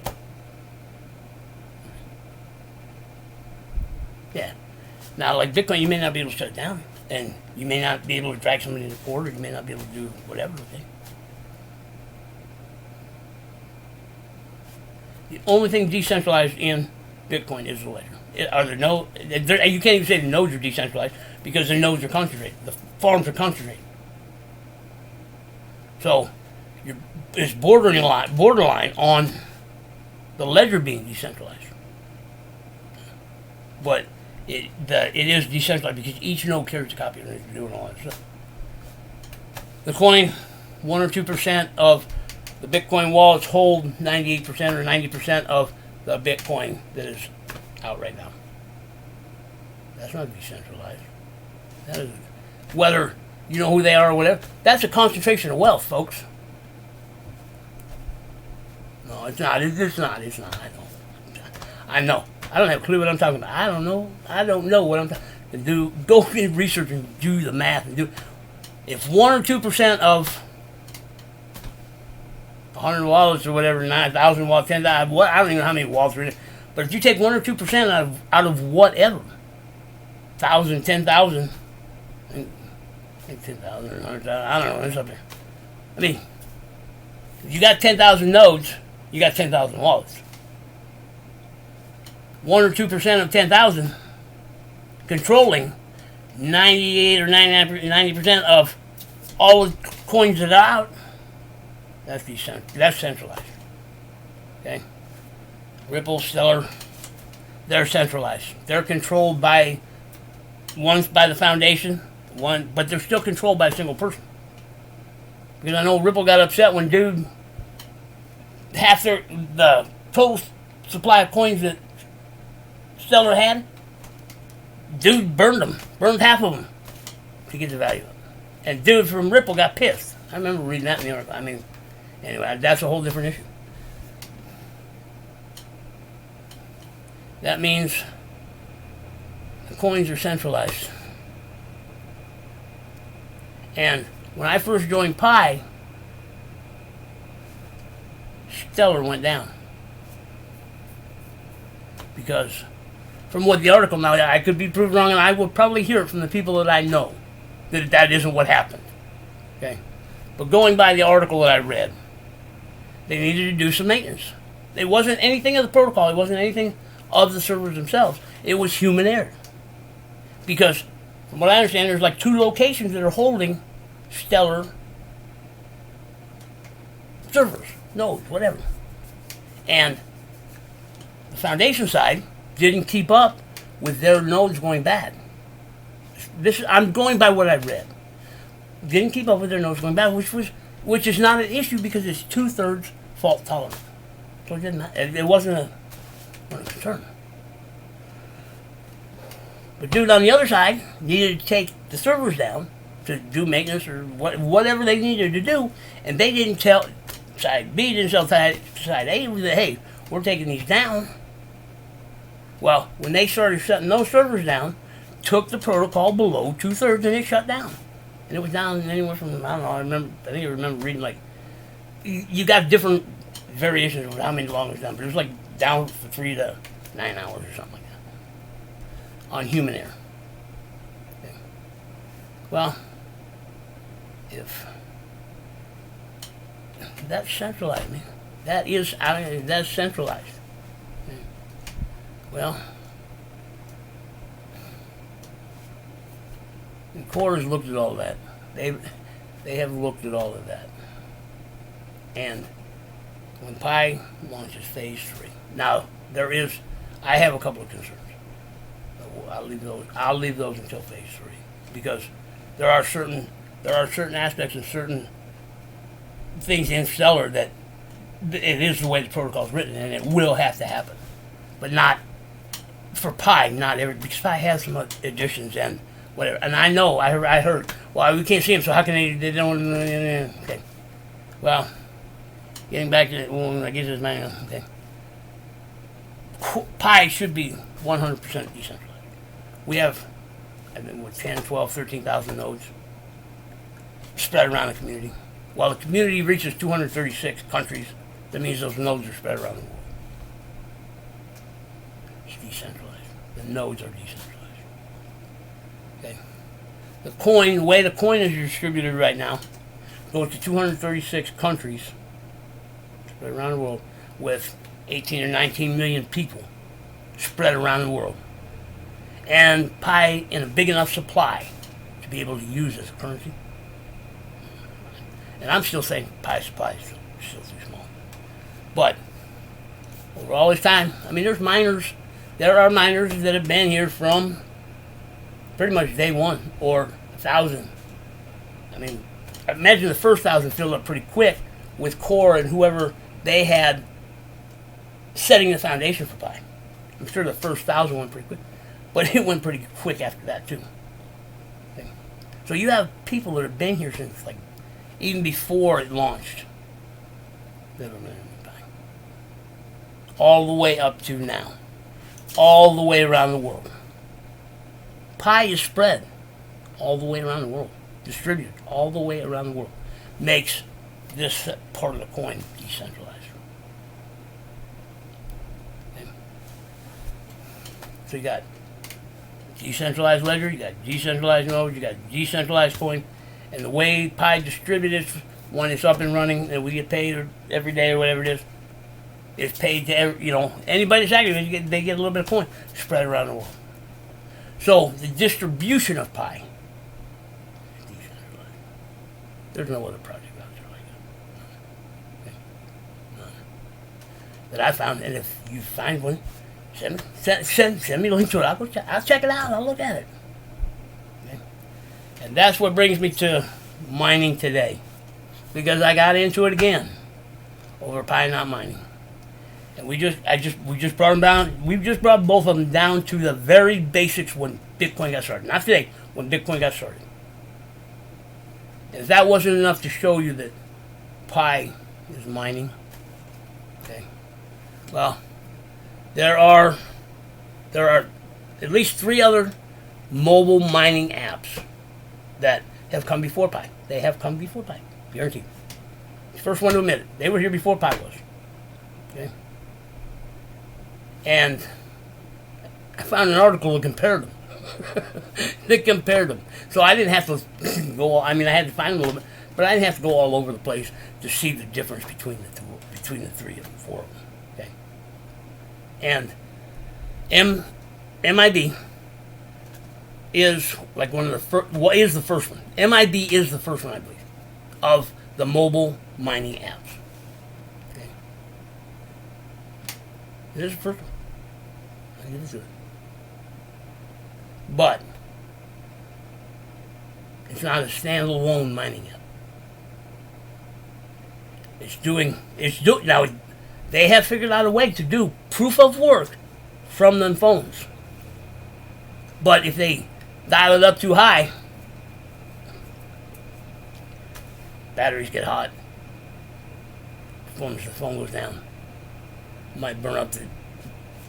Yeah. Now, like Bitcoin, you may not be able to shut it down, and you may not be able to drag somebody into court, or you may not be able to do whatever with it. The only thing decentralized in Bitcoin is the ledger. You can't even say the nodes are decentralized because the nodes are concentrated. The farms are concentrated. So it's borderline on the ledger being decentralized. But it is decentralized because each node carries a copy and it's doing all that stuff. The coin, 1 or 2% of the Bitcoin wallets hold 98% or 90% of the Bitcoin that is out right now. That's not decentralized. That is, whether you know who they are or whatever, that's a concentration of wealth, folks. No, it's not. It's not. I know. I don't have a clue what I'm talking about. I don't know what I'm talking about. Go research and do the math and do. If 1 or 2% of 100 wallets or whatever, 9,000 wallets, 10,000, I don't even know how many wallets are in it. But if you take 1 or 2% out of whatever, 1,000, 10,000, 10,000 or 100,000, I don't know, it's up there. I mean, if you got 10,000 nodes, you got 10,000 wallets. 1 or 2% of 10,000 controlling 98 or 90% of all the coins that are out. That's centralized. Okay? Ripple, Stellar, they're centralized. They're controlled by the foundation, but they're still controlled by a single person. Because I know Ripple got upset when the total supply of coins that Stellar had, dude burned half of them to get the value of it. And dude from Ripple got pissed. I remember reading that in the article. I mean, anyway, that's a whole different issue. That means the coins are centralized. And when I first joined Pi, Stellar went down. Because from what the article, now I could be proved wrong, and I will probably hear it from the people that I know that that isn't what happened. Okay, but going by the article that I read, they needed to do some maintenance. It wasn't anything of the protocol. It wasn't anything of the servers themselves. It was human error. Because from what I understand, there's like 2 locations that are holding Stellar servers, nodes, whatever, and the Foundation side didn't keep up with their nodes going bad. I'm going by what I read. Didn't keep up with their nodes going bad, which is not an issue because it's 2/3 fault tolerant. So it didn't matter. It wasn't a concern. But dude on the other side needed to take the servers down to do maintenance or whatever they needed to do, and they didn't tell side B, didn't tell side A that, hey, we're taking these down. Well, when they started shutting those servers down, took the protocol below 2/3 and it shut down. And it was down anywhere from, I don't know, I think I remember reading like, you got different variations of how many long it was down, but it was like down for 3 to 9 hours or something like that on human error. Okay. Well, if that's centralized, man. That's centralized. Okay. Well, the Corps has looked at all that. They have looked at all of that. And when Pi launches phase 3, now I have a couple of concerns. I'll leave those until phase 3 because there are certain aspects and certain things in Stellar that it is the way the protocol is written and it will have to happen, but not for Pi. Not every, because Pi has some additions and whatever. And I know I heard. Well, we can't see them, so how can they don't? Okay. Well, getting back to it, well, I guess it's manual. Okay. Pi should be 100% decentralized. We have, I think, 10, 12, 13,000 nodes spread around the community. While the community reaches 236 countries, that means those nodes are spread around the world. It's decentralized. The nodes are decentralized. Okay. The way the coin is distributed right now, goes to 236 countries spread around the world with 18 or 19 million people spread around the world. And Pi in a big enough supply to be able to use as a currency. And I'm still saying Pi supply is still too small. But over all this time, I mean, there are miners that have been here from pretty much day one, or 1,000. I mean, I imagine the first 1,000 filled up pretty quick with Core and whoever they had setting the foundation for Pi. I'm sure the first 1,000 went pretty quick, but it went pretty quick after that too. Okay. So you have people that have been here since like even before it launched. That are Pi. All the way up to now. All the way around the world. Pi is spread all the way around the world. Distributed all the way around the world. Makes this part of the coin decentralized. Okay. So you got decentralized ledger, you got decentralized nodes, you got decentralized coin, and the way Pi distributed when it's up and running and we get paid every day or whatever it is, it's paid to anybody that's active. They get a little bit of coin spread around the world. So the distribution of Pi is decentralized. There's no other project out there like that. Okay. None. That I found, and if you find one, send me a link to it. I'll check it out. I'll look at it. Okay. And that's what brings me to mining today, because I got into it again over Pi not mining. And we just brought them down. We just brought both of them down to the very basics when Bitcoin got started. Not today, when Bitcoin got started. And if that wasn't enough to show you that Pi is mining, okay. Well, there are at least 3 other mobile mining apps that have come before Pi. They have come before Pi, guaranteed. First one to admit it. They were here before Pi was. Okay? And I found an article that compared them. That compared them. So I didn't have to go, I had to find them a little bit, but I didn't have to go all over the place to see the difference between the 3 of them, 4 of them. Okay? And MIB is like one of the first, is the first one. MIB is the first one, I believe, of the mobile mining apps. Okay. It is the first one. I give it to it. But it's not a standalone mining app. Now they have figured out a way to do proof of work from them phones. But if they dial it up too high, batteries get hot. The phone goes down. Might burn up the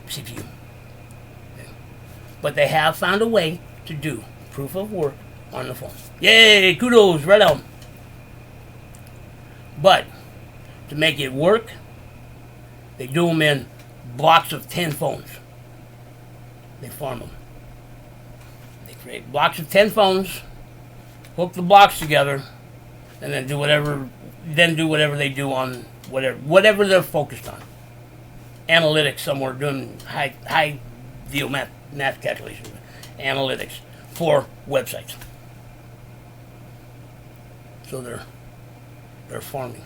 CPU. Okay. But they have found a way to do proof of work on the phone. Yay! Kudos, right on. But to make it work, they do them in blocks of 10 phones. They farm them. They create blocks of 10 phones, hook the blocks together, and then do whatever they do on whatever they're focused on. Analytics somewhere, doing high deal math calculations, analytics for websites. So they're farming.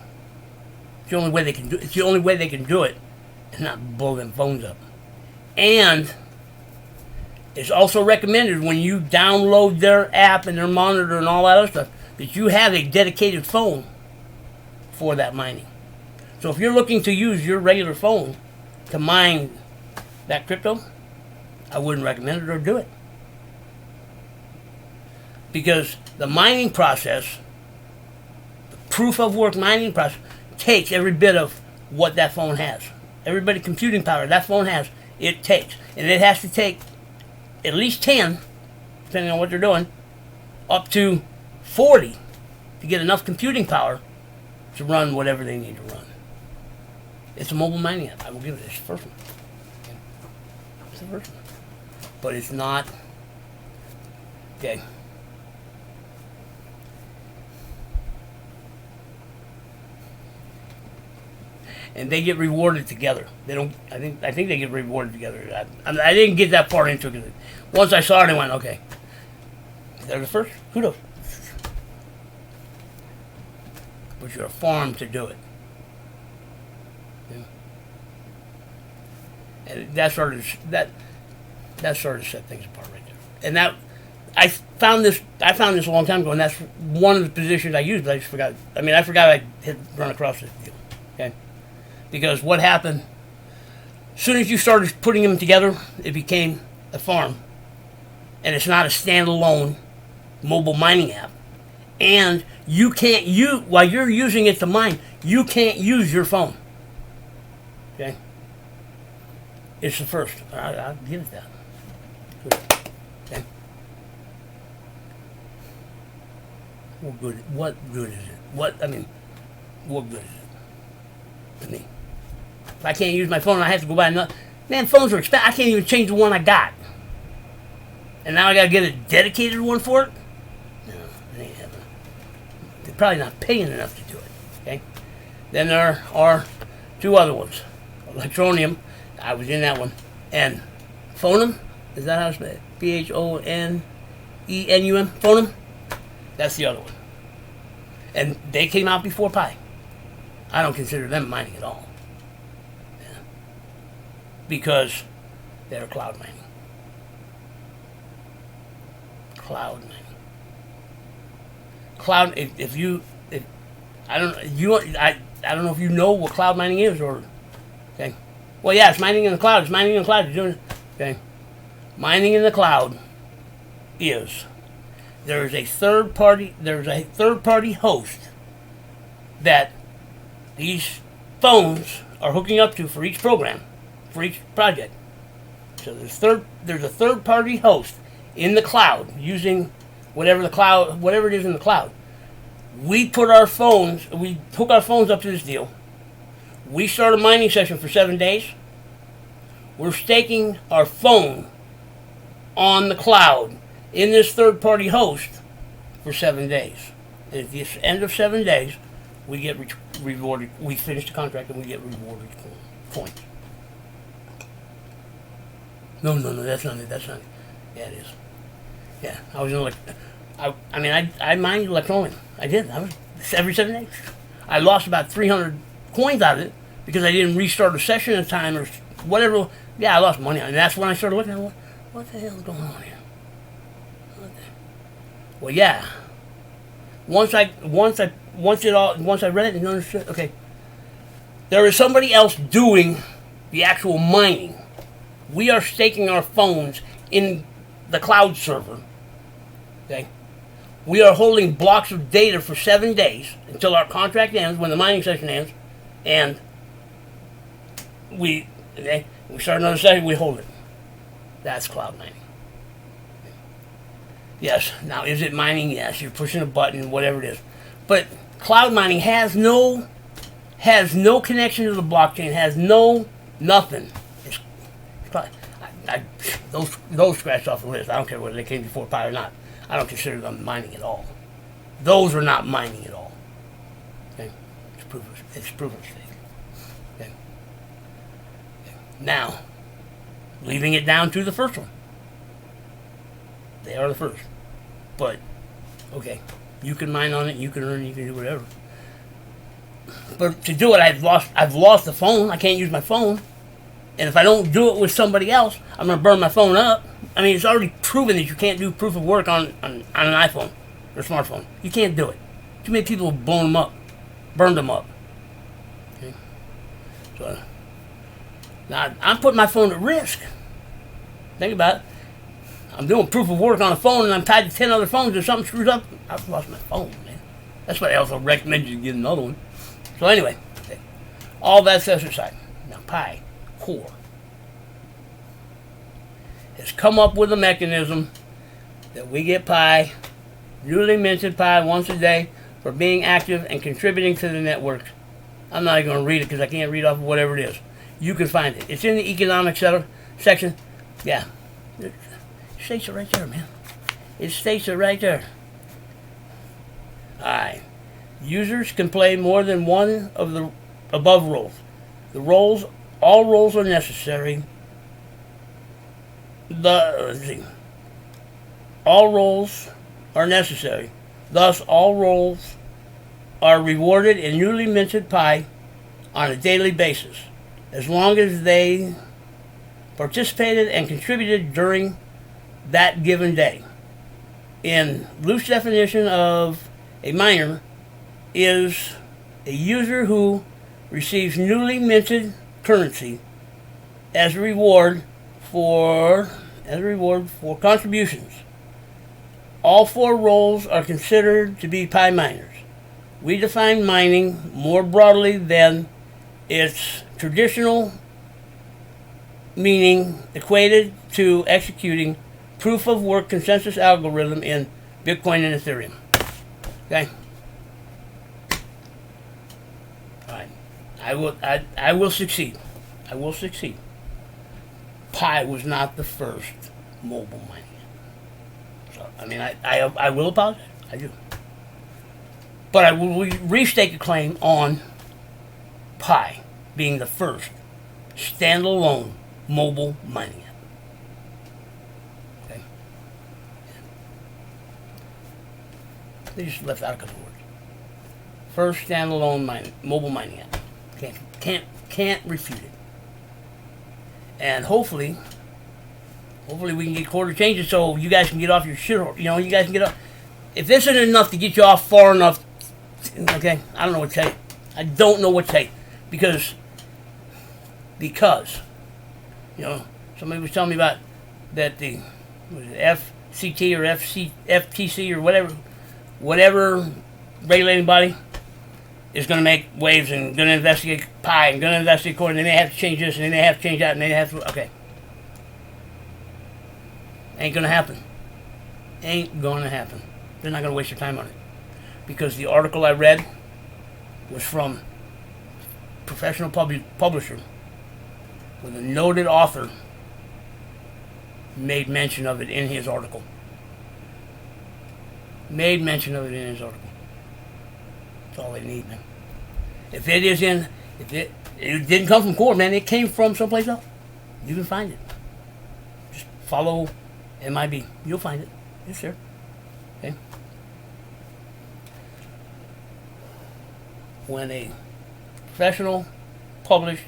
It's the only way they can do. It's the only way they can do it, and not blow them phones up. And it's also recommended when you download their app and their monitor and all that other stuff that you have a dedicated phone for that mining. So if you're looking to use your regular phone to mine that crypto, I wouldn't recommend it or do it. Because the mining process, the proof of work mining process, takes every bit of what that phone has. Every bit of computing power that phone has, it takes. And it has to take at least 10, depending on what they're doing, up to 40 to get enough computing power to run whatever they need to run. It's a mobile mining app. I will give it. It's the first one. It's the first one. But it's not. Okay. And they get rewarded together. They don't. I think they get rewarded together. I didn't get that far into it because once I saw it, I went, okay. They're the first. Kudos. But you're a farm to do it. Yeah. And that sort of set things apart right there. And that I found this a long time ago, and that's one of the positions I used. But I just forgot. I forgot I had run across this deal. Okay. Because what happened, as soon as you started putting them together, it became a farm. And it's not a standalone mobile mining app. And you can't use, while you're using it to mine, you can't use your phone. Okay? It's the first. I'll give it that. Okay? What good is it? What good is it to me? If I can't use my phone, I have to go buy another. Man, phones are expensive. I can't even change the one I got. And now I got to get a dedicated one for it? No, it ain't happening. They're probably not paying enough to do it. Okay? Then there are 2 other ones. Electronium, I was in that one. And Phonem, is that how it's spelled? Phonenem? Phonem? That's the other one. And they came out before Pi. I don't consider them mining at all. Yeah. Because they're cloud mining. Cloud mining. Cloud. I don't know if you know what cloud mining is, or okay. Well, yeah, it's mining in the cloud. It's mining in the cloud. You're doing it. Okay. Mining in the cloud is there's a third party host that these phones are hooking up to for each program, for each project. So there's a third-party host in the cloud using whatever it is in the cloud. We hook our phones up to this deal. We start a mining session for 7 days. We're staking our phone on the cloud in this third-party host for 7 days. And at the end of 7 days, we get rewarded. We finish the contract and we get rewarded points. No, that's not it. Yeah, it is. Yeah, I was in I mined electronically. I did. Every 7 days. I lost about 300 coins out of it because I didn't restart a session in time or whatever. Yeah, I lost money on it. And that's when I started looking at what the hell is going on here? Well, yeah. Once I read it and understood, okay, there is somebody else doing the actual mining. We are staking our phones in the cloud server. Okay, we are holding blocks of data for 7 days until our contract ends, when the mining session ends, and we start another session. We hold it. That's cloud mining. Yes. Now, is it mining? Yes. You're pushing a button, whatever it is. But cloud mining has no connection to the blockchain. Has nothing. Those scratched off the list. I don't care whether they came before Pi or not. I don't consider them mining at all. Those are not mining at all. Okay, it's proof of stake. Okay. Now, leaving it down to the first one. They are the first. But, okay, you can mine on it, you can earn, you can do whatever. But to do it, I've lost the phone. I can't use my phone. And if I don't do it with somebody else, I'm going to burn my phone up. I mean, it's already proven that you can't do proof of work on an iPhone or smartphone. You can't do it. Too many people have blown them up, burned them up. Okay? So, now, I'm putting my phone at risk. Think about it. I'm doing proof of work on a phone and I'm tied to 10 other phones. If something screws up, I've lost my phone, man. That's why I also recommend you get another one. So anyway, okay. All that set aside. Now, Pi Core has come up with a mechanism that we get Pi, newly minted Pi once a day for being active and contributing to the network. I'm not even going to read it because I can't read off of whatever it is. You can find it. It's in the economic section. Yeah. It states it right there, man. It states it right there. Alright. Users can play more than one of the above roles. All roles are necessary. All roles are necessary. Thus, all roles are rewarded in newly minted Pi on a daily basis, as long as they participated and contributed during that given day. In loose definition of a miner is a user who receives newly minted currency as a reward for contributions. All four roles are considered to be Pi miners. We define mining more broadly than its traditional meaning, equated to executing proof of work consensus algorithm in Bitcoin and Ethereum. Okay? Alright. I will succeed. I will succeed. Pi was not the first mobile mining. So, I mean, I will apologize. I do. But I will restake a claim on Pi being the first standalone mobile mining app. Okay? They just left out a couple words. First standalone mobile mining app. Can't refute it. And hopefully we can get quarter changes so you guys can get off your shit. You know, you guys can get off. If this isn't enough to get you off far enough, okay, I don't know what to say. I don't know what to say. Because, you know, somebody was telling me about that the FCT or FTC or whatever regulating body is going to make waves and going to investigate Pi and going to investigate Core, and they may have to change this and they may have to change that and they have to, okay. Ain't gonna happen. Ain't gonna happen. They're not gonna waste your time on it. Because the article I read was from a professional publisher with a noted author made mention of it in his article. Made mention of it in his article. That's all they need, man. If it didn't come from court, man, it came from someplace else. You can find it. Just follow MIB. You'll find it. Yes, sir. Okay. When a professional published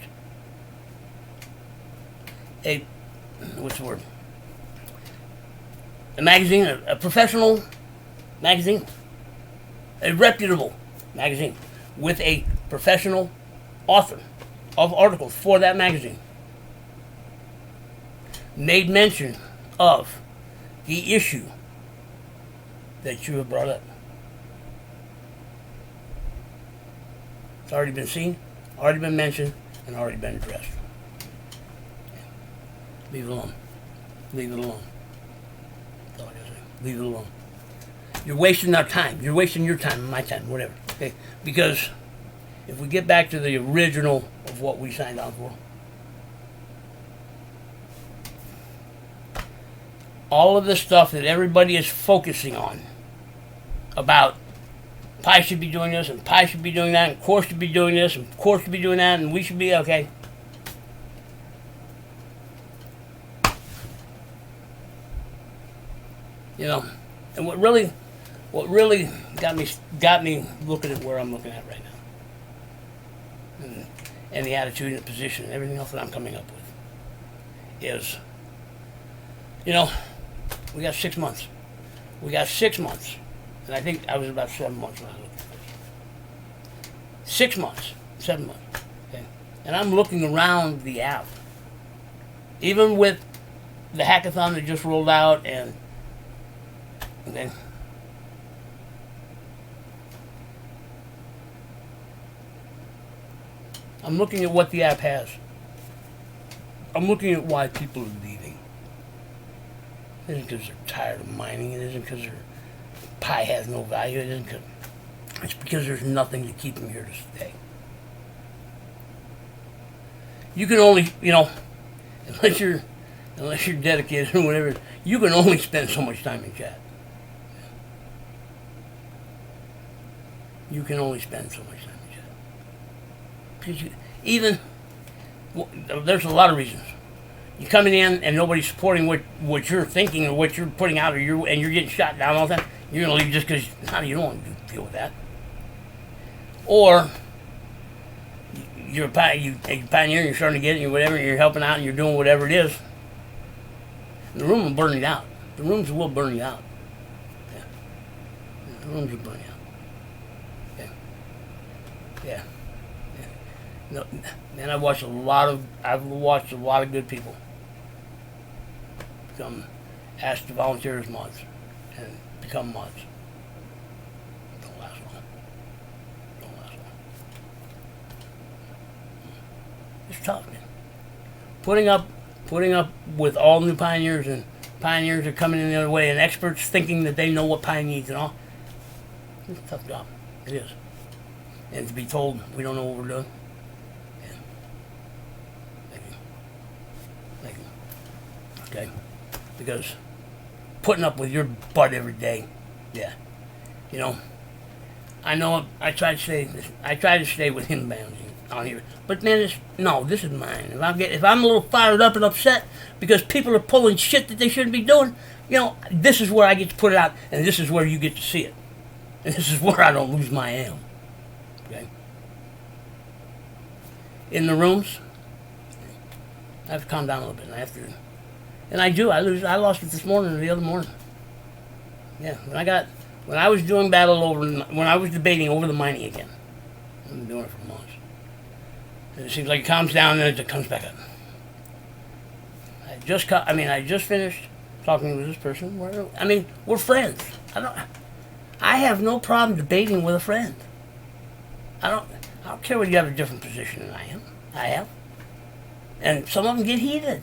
what's the word? A magazine, a professional magazine, a reputable magazine with a professional author of articles for that magazine made mention of the issue that you have brought up. It's already been seen, already been mentioned, and already been addressed. Leave it alone. Leave it alone. That's all I gotta say. Leave it alone. You're wasting our time. You're wasting your time, my time, whatever. Okay? Because if we get back to the original of what we signed on for, all of the stuff that everybody is focusing on about Pi should be doing this and Pi should be doing that and Core should be doing this and Core should be doing that and we should be okay. You know, and what really got me looking at where I'm looking at right now, and the attitude and the position and everything else that I'm coming up with is, you know, we got 6 months. We got 6 months, and I think I was about 7 months when I looked at this. 6 months, 7 months, okay, and I'm looking around the app, even with the hackathon that just rolled out and. Okay. I'm looking at what the app has. I'm looking at why people are leaving. It isn't because they're tired of mining. It isn't because their Pi has no value. It isn't because, it's because there's nothing to keep them here to stay. You can only, you know, unless you're dedicated or whatever, you can only spend so much time in chat. You can only spend so much time in chat. Because there's a lot of reasons. You're coming in and nobody's supporting what you're thinking or what you're putting out, and you're getting shot down all the time. You're going to leave just because you don't want to deal with that. Or you're a pioneer and you're starting to get it and whatever, and you're helping out and you're doing whatever it is. The room will burn you out. The rooms will burn you out. Yeah. The rooms will burn you out. Yeah. No, man, I've watched a lot of good people ask to volunteer as mods and become mods. Don't last long. Don't last long. It's tough, man. Putting up with all new pioneers, and pioneers are coming in the other way, and experts thinking that they know what Pi needs and all. It's a tough job. It is. And to be told we don't know what we're doing. Yeah. Thank you. Okay? Because putting up with your butt every day, yeah. You know, I know I try to stay with him bounds on here. But man, this is mine. If I'm a little fired up and upset because people are pulling shit that they shouldn't be doing, you know, this is where I get to put it out, and this is where you get to see it. And this is where I don't lose my am. Okay. In the rooms, I have to calm down a little bit. And I do. I lost it this morning or the other morning. Yeah, when I was doing when I was debating over the mining again. I've been doing it for months. And it seems like it calms down and then it comes back up. I just finished talking with this person. We're friends. I have no problem debating with a friend. I don't care whether you have a different position than I am. I have. And some of them get heated.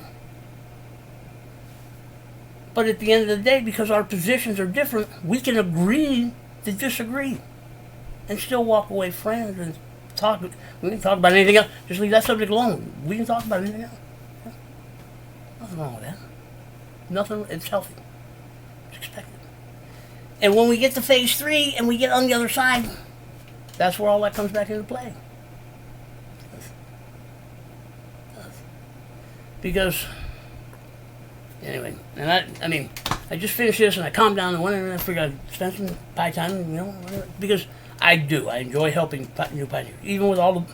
But at the end of the day, because our positions are different, we can agree to disagree and still walk away friends and talk. We can talk about anything else. Just leave that subject alone. We can talk about anything else. Nothing wrong with that. Nothing. It's healthy. It's expected. And when we get to phase 3 and we get on the other side, that's where all that comes back into play. Because, anyway, and I mean, I just finished this and I calmed down and went in and I figured I'd spend some pie time, whatever, because I do. I enjoy helping new pioneers, even with all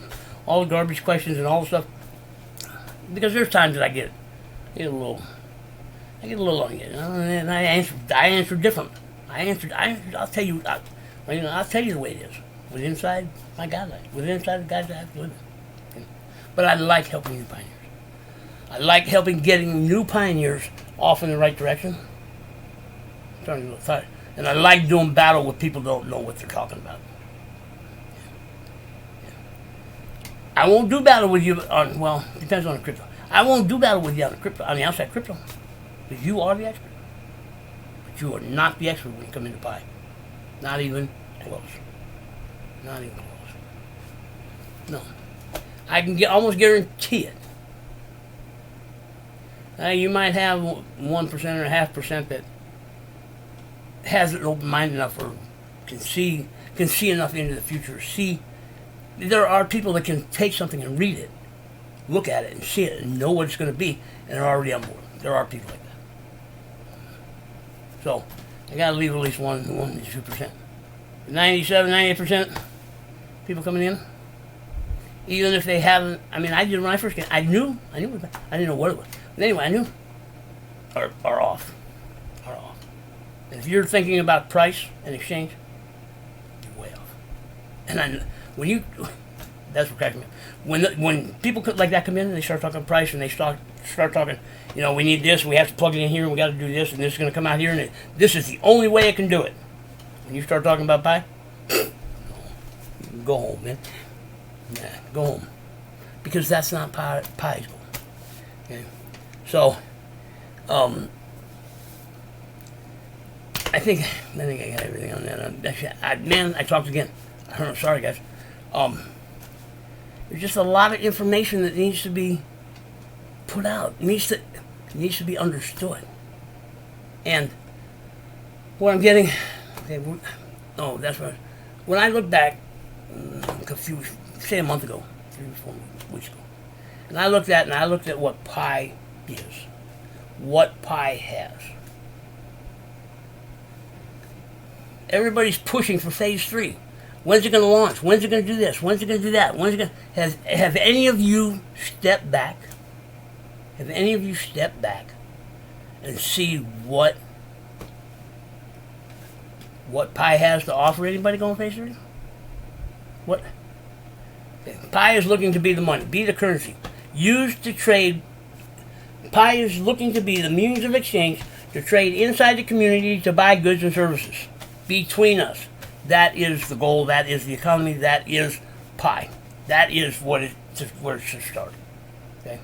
the garbage questions and all the stuff. Because there's times that I get a little on you, and I answer different. I'll tell you, I'll tell you the way it is. With inside my guidelines, with inside the guys I have to live in. But I like helping new pioneers. I like helping getting new pioneers off in the right direction. And I like doing battle with people who don't know what they're talking about. I won't do battle with you on, well, depends on the crypto. I won't do battle with you on the outside crypto. Because you are the expert. But you are not the expert when you come into pie. Not even close. Not even close. No. I can almost guarantee it. You might have 1% or 0.5% that has an open mind enough or can see enough into the future. There are people that can take something and read it, look at it and see it and know what it's going to be, and they're already on board. There are people like that. So I got to leave at least 1 to 2%. 97, 98% people coming in, even if they haven't. I mean, I did when I first came. I knew. I didn't know what it was. But anyway, I knew. Are off. And if you're thinking about price and exchange, you're way off. And that's what cracks me up. When people like that come in and they start talking price and they start talking, we need this, we have to plug it in here, and we got to do this, and this is going to come out here, and this is the only way it can do it. When you start talking about pie, go home, man. Nah, go home. Because that's not pie's goal. Okay? So, I think I got everything on that. I talked again. I'm sorry, guys. There's just a lot of information that needs to be put out. It needs to be understood. And what I'm getting, that's what. When I look back, a month ago, 3 or 4 weeks ago, and I looked at what pie is, what pie has. Everybody's pushing for phase 3. When's it going to launch? When's it going to do this? When's it going to do that? Have any of you stepped back? Have any of you stepped back and see what pie has to offer anybody going phase 3? What? Pie is looking to be the money, be the currency, used to trade. Pie is looking to be the means of exchange to trade inside the community to buy goods and services between us. That is the goal. That is the economy. That is pie. That is where it should start. Okay.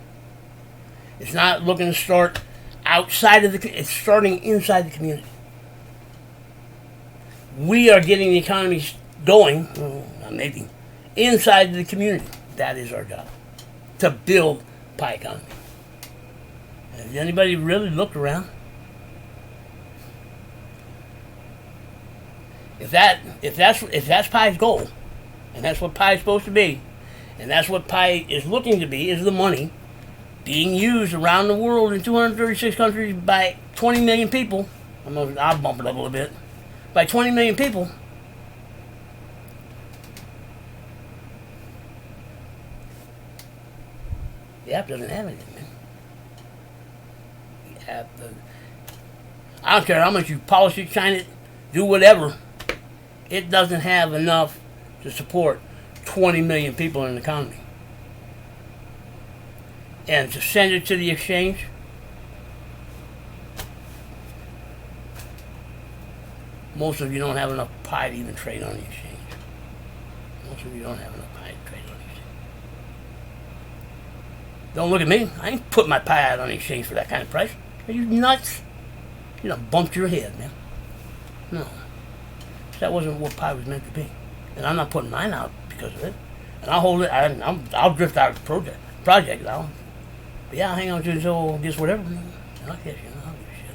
It's not looking to start outside of it's starting inside the community. We are getting the economy going, maybe, inside the community. That is our job, to build pie economy. Has anybody really looked around? If that's pie's goal, and that's what pie is supposed to be, and that's what pie is looking to be, is the money being used around the world in 236 countries by 20 million people. I'll bump it up a little bit. By 20 million people. The app doesn't have anything, man. The app doesn't. I don't care how much you polish it, shine it, do whatever. It doesn't have enough to support 20 million people in the economy. And to send it to the exchange, most of you don't have enough pie to even trade on the exchange. Most of you don't have enough pie to trade on the exchange. Don't look at me. I ain't put my pie out on the exchange for that kind of price. Are you nuts? You done bumped your head, man. No. That wasn't what pi was meant to be. And I'm not putting mine out because of it. And I'll hold it. I'll drift out of the project. But yeah, I'll hang on to it until just whatever. And I'll catch you. I don't give a shit.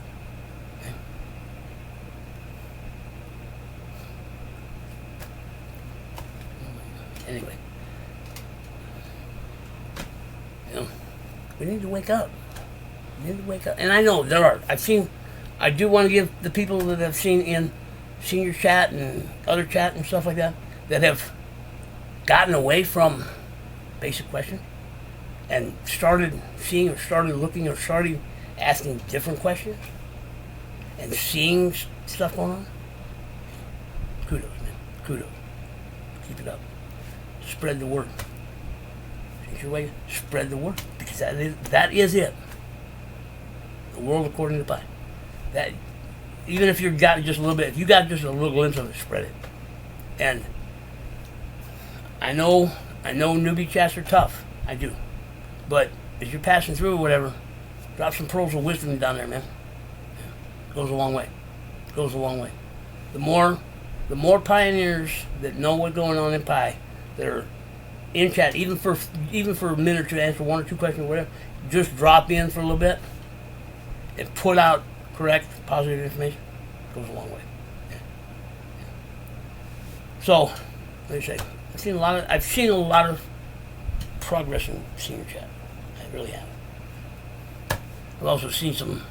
Okay. Anyway. We need to wake up. We need to wake up. And I know there are. I do want to give the people that I've seen in senior chat and other chat and stuff like that have gotten away from basic questions and started seeing or started looking or started asking different questions and seeing stuff going on. Kudos, man. Kudos. Keep it up. Spread the word. Change your way. Spread the word. Because that is it. The world according to pi. That even if you've got just a little bit, if you got just a little glimpse of it, spread it. And I know newbie chats are tough. I do. But as you're passing through or whatever, drop some pearls of wisdom down there, man. Goes a long way. Goes a long way. The more pioneers that know what's going on in pi, that are in chat, even for a minute to answer one or two questions or whatever, just drop in for a little bit and put out correct, positive information, goes a long way. Yeah. Yeah. So, let me say, I've seen a lot of progress in senior chat. I really have. I've also seen some,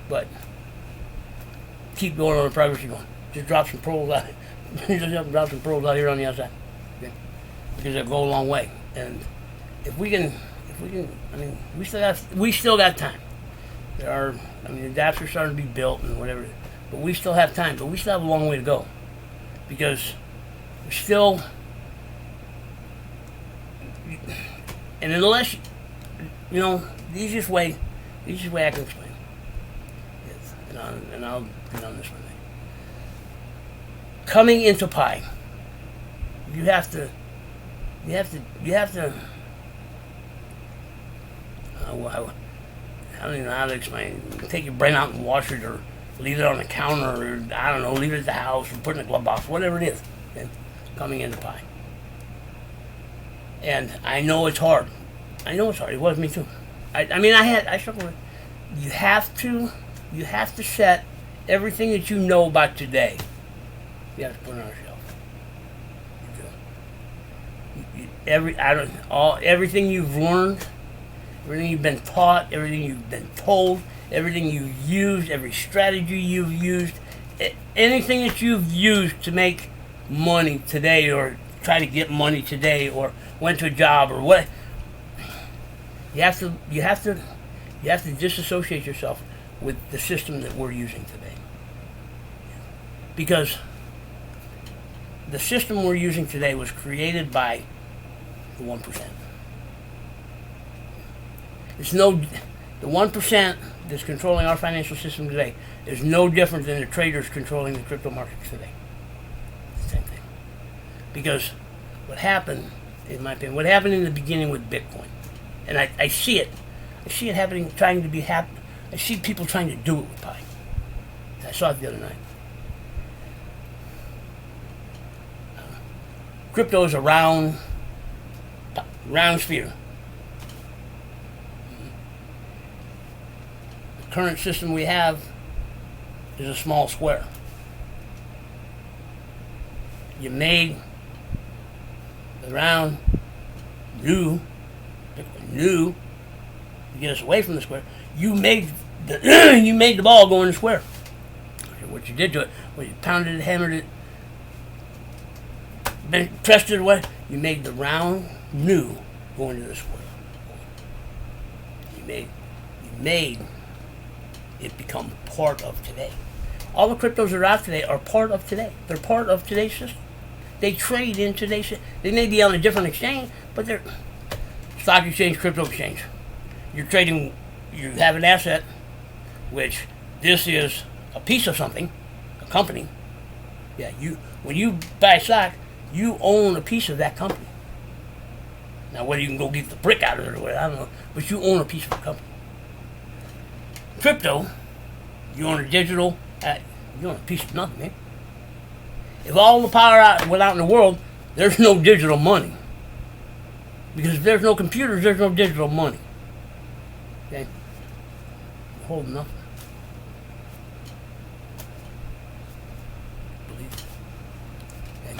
but keep going on the progress you're going. Just drop some pearls out. Just drop some pearls out here on the outside. Okay? Because they'll go a long way. And if we can, I mean, we still got time. The adapters are starting to be built and whatever, but we still have time. But we still have a long way to go, because we're still, and unless, the easiest way I can explain it, and I'll get on this one. Coming into pi, you have to. I don't even know how to explain it. Take your brain out and wash it, or leave it on the counter, or I don't know, leave it at the house, or put it in a glove box, whatever it is. Okay? Coming into pi. And I know it's hard. It was me too. I struggled with it. You have to set everything that you know about today. You have to put it on a shelf. You do. Everything you've learned, everything you've been taught, everything you've been told, everything you've used, every strategy you've used, anything that you've used to make money today, or try to get money today, or went to a job, or what, you have to disassociate yourself with the system that we're using today. Because the system we're using today was created by the 1%. The 1% that's controlling our financial system today is no different than the traders controlling the crypto markets today. It's the same thing. Because what happened, in my opinion, what happened in the beginning with Bitcoin, and I see it happening, I see people trying to do it with Pi. I saw it the other night. Crypto is a round sphere. The current system we have is a small square. You made the round new to get us away from the square. You made the ball go in the square. What you did to it, when you pounded it, hammered it, pressed it away, you made the round new go into the square. You made it become part of today. All the cryptos that are out today are part of today. They're part of today's system. They trade in today's system. They may be on a different exchange, but they're stock exchange, crypto exchange. You're trading, you have an asset, which this is a piece of something, a company. Yeah, when you buy stock, you own a piece of that company. Now, whether you can go get the brick out of it or whatever, I don't know, but you own a piece of the company. Crypto You want a digital? You want a piece of nothing, man. If all the power went out in the world, there's no digital money. Because if there's no computers, there's no digital money. Okay? You're holding nothing. Believe it. Okay?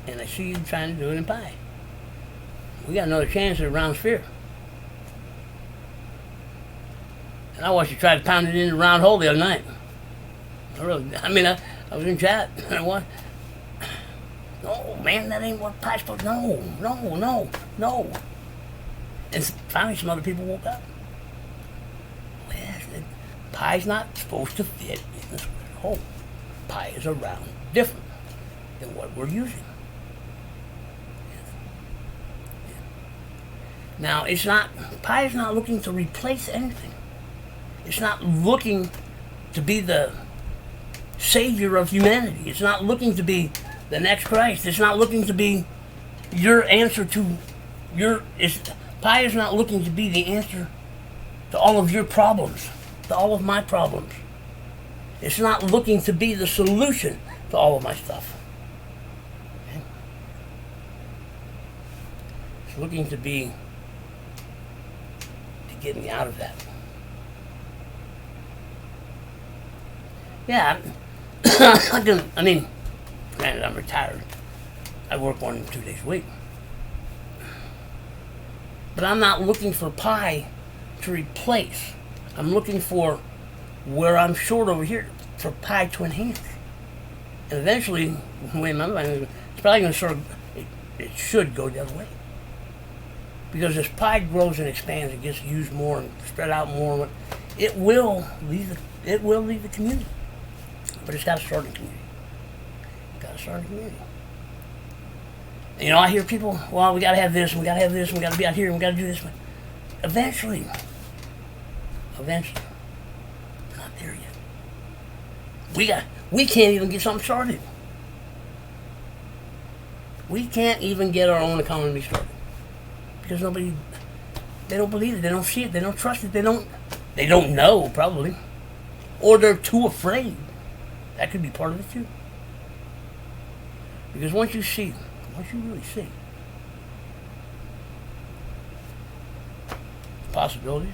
And I see you trying to do it in pi. We got another chance at a round sphere. And I watched you try to pound it in a round hole the other night. I was in chat. And I went, no, man, that ain't what pi's supposed to. No. And finally, some other people woke up. Well, pi's not supposed to fit in this hole. Pi is a round different than what we're using. Now, pi is not looking to replace anything. It's not looking to be the savior of humanity. It's not looking to be the next Christ. It's not looking to be your answer to pi is not looking to be the answer to all of your problems, to all of my problems. It's not looking to be the solution to all of my stuff. Okay? It's looking to get me out of that. Yeah, granted, I'm retired. I work 1 and 2 days a week. But I'm not looking for pi to replace. I'm looking for where I'm short over here for pi to enhance. And eventually, the way my mind is, it's probably going to it should go the other way. Because as pi grows and expands, it gets used more and spread out more. It will leave the community. But it's got to start in the community. And, I hear people, well, we got to have this, and we got to have this, and we got to be out here, and we got to do this. But eventually, we're not there yet. We can't even get something started. We can't even get our own economy started. Because they don't believe it, they don't see it, they don't trust it, they don't know, probably. Or they're too afraid. That could be part of it too. Because once you really see the possibilities,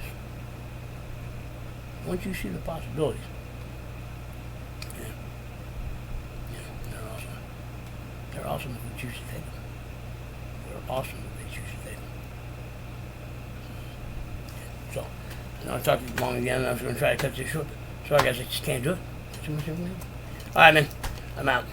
they're awesome if we choose to take them. They're awesome if they choose to take them. So, I know I talked too long again, and I was going to try to cut this short. So I guess I just can't do it. Too much information. All right, man. I'm out.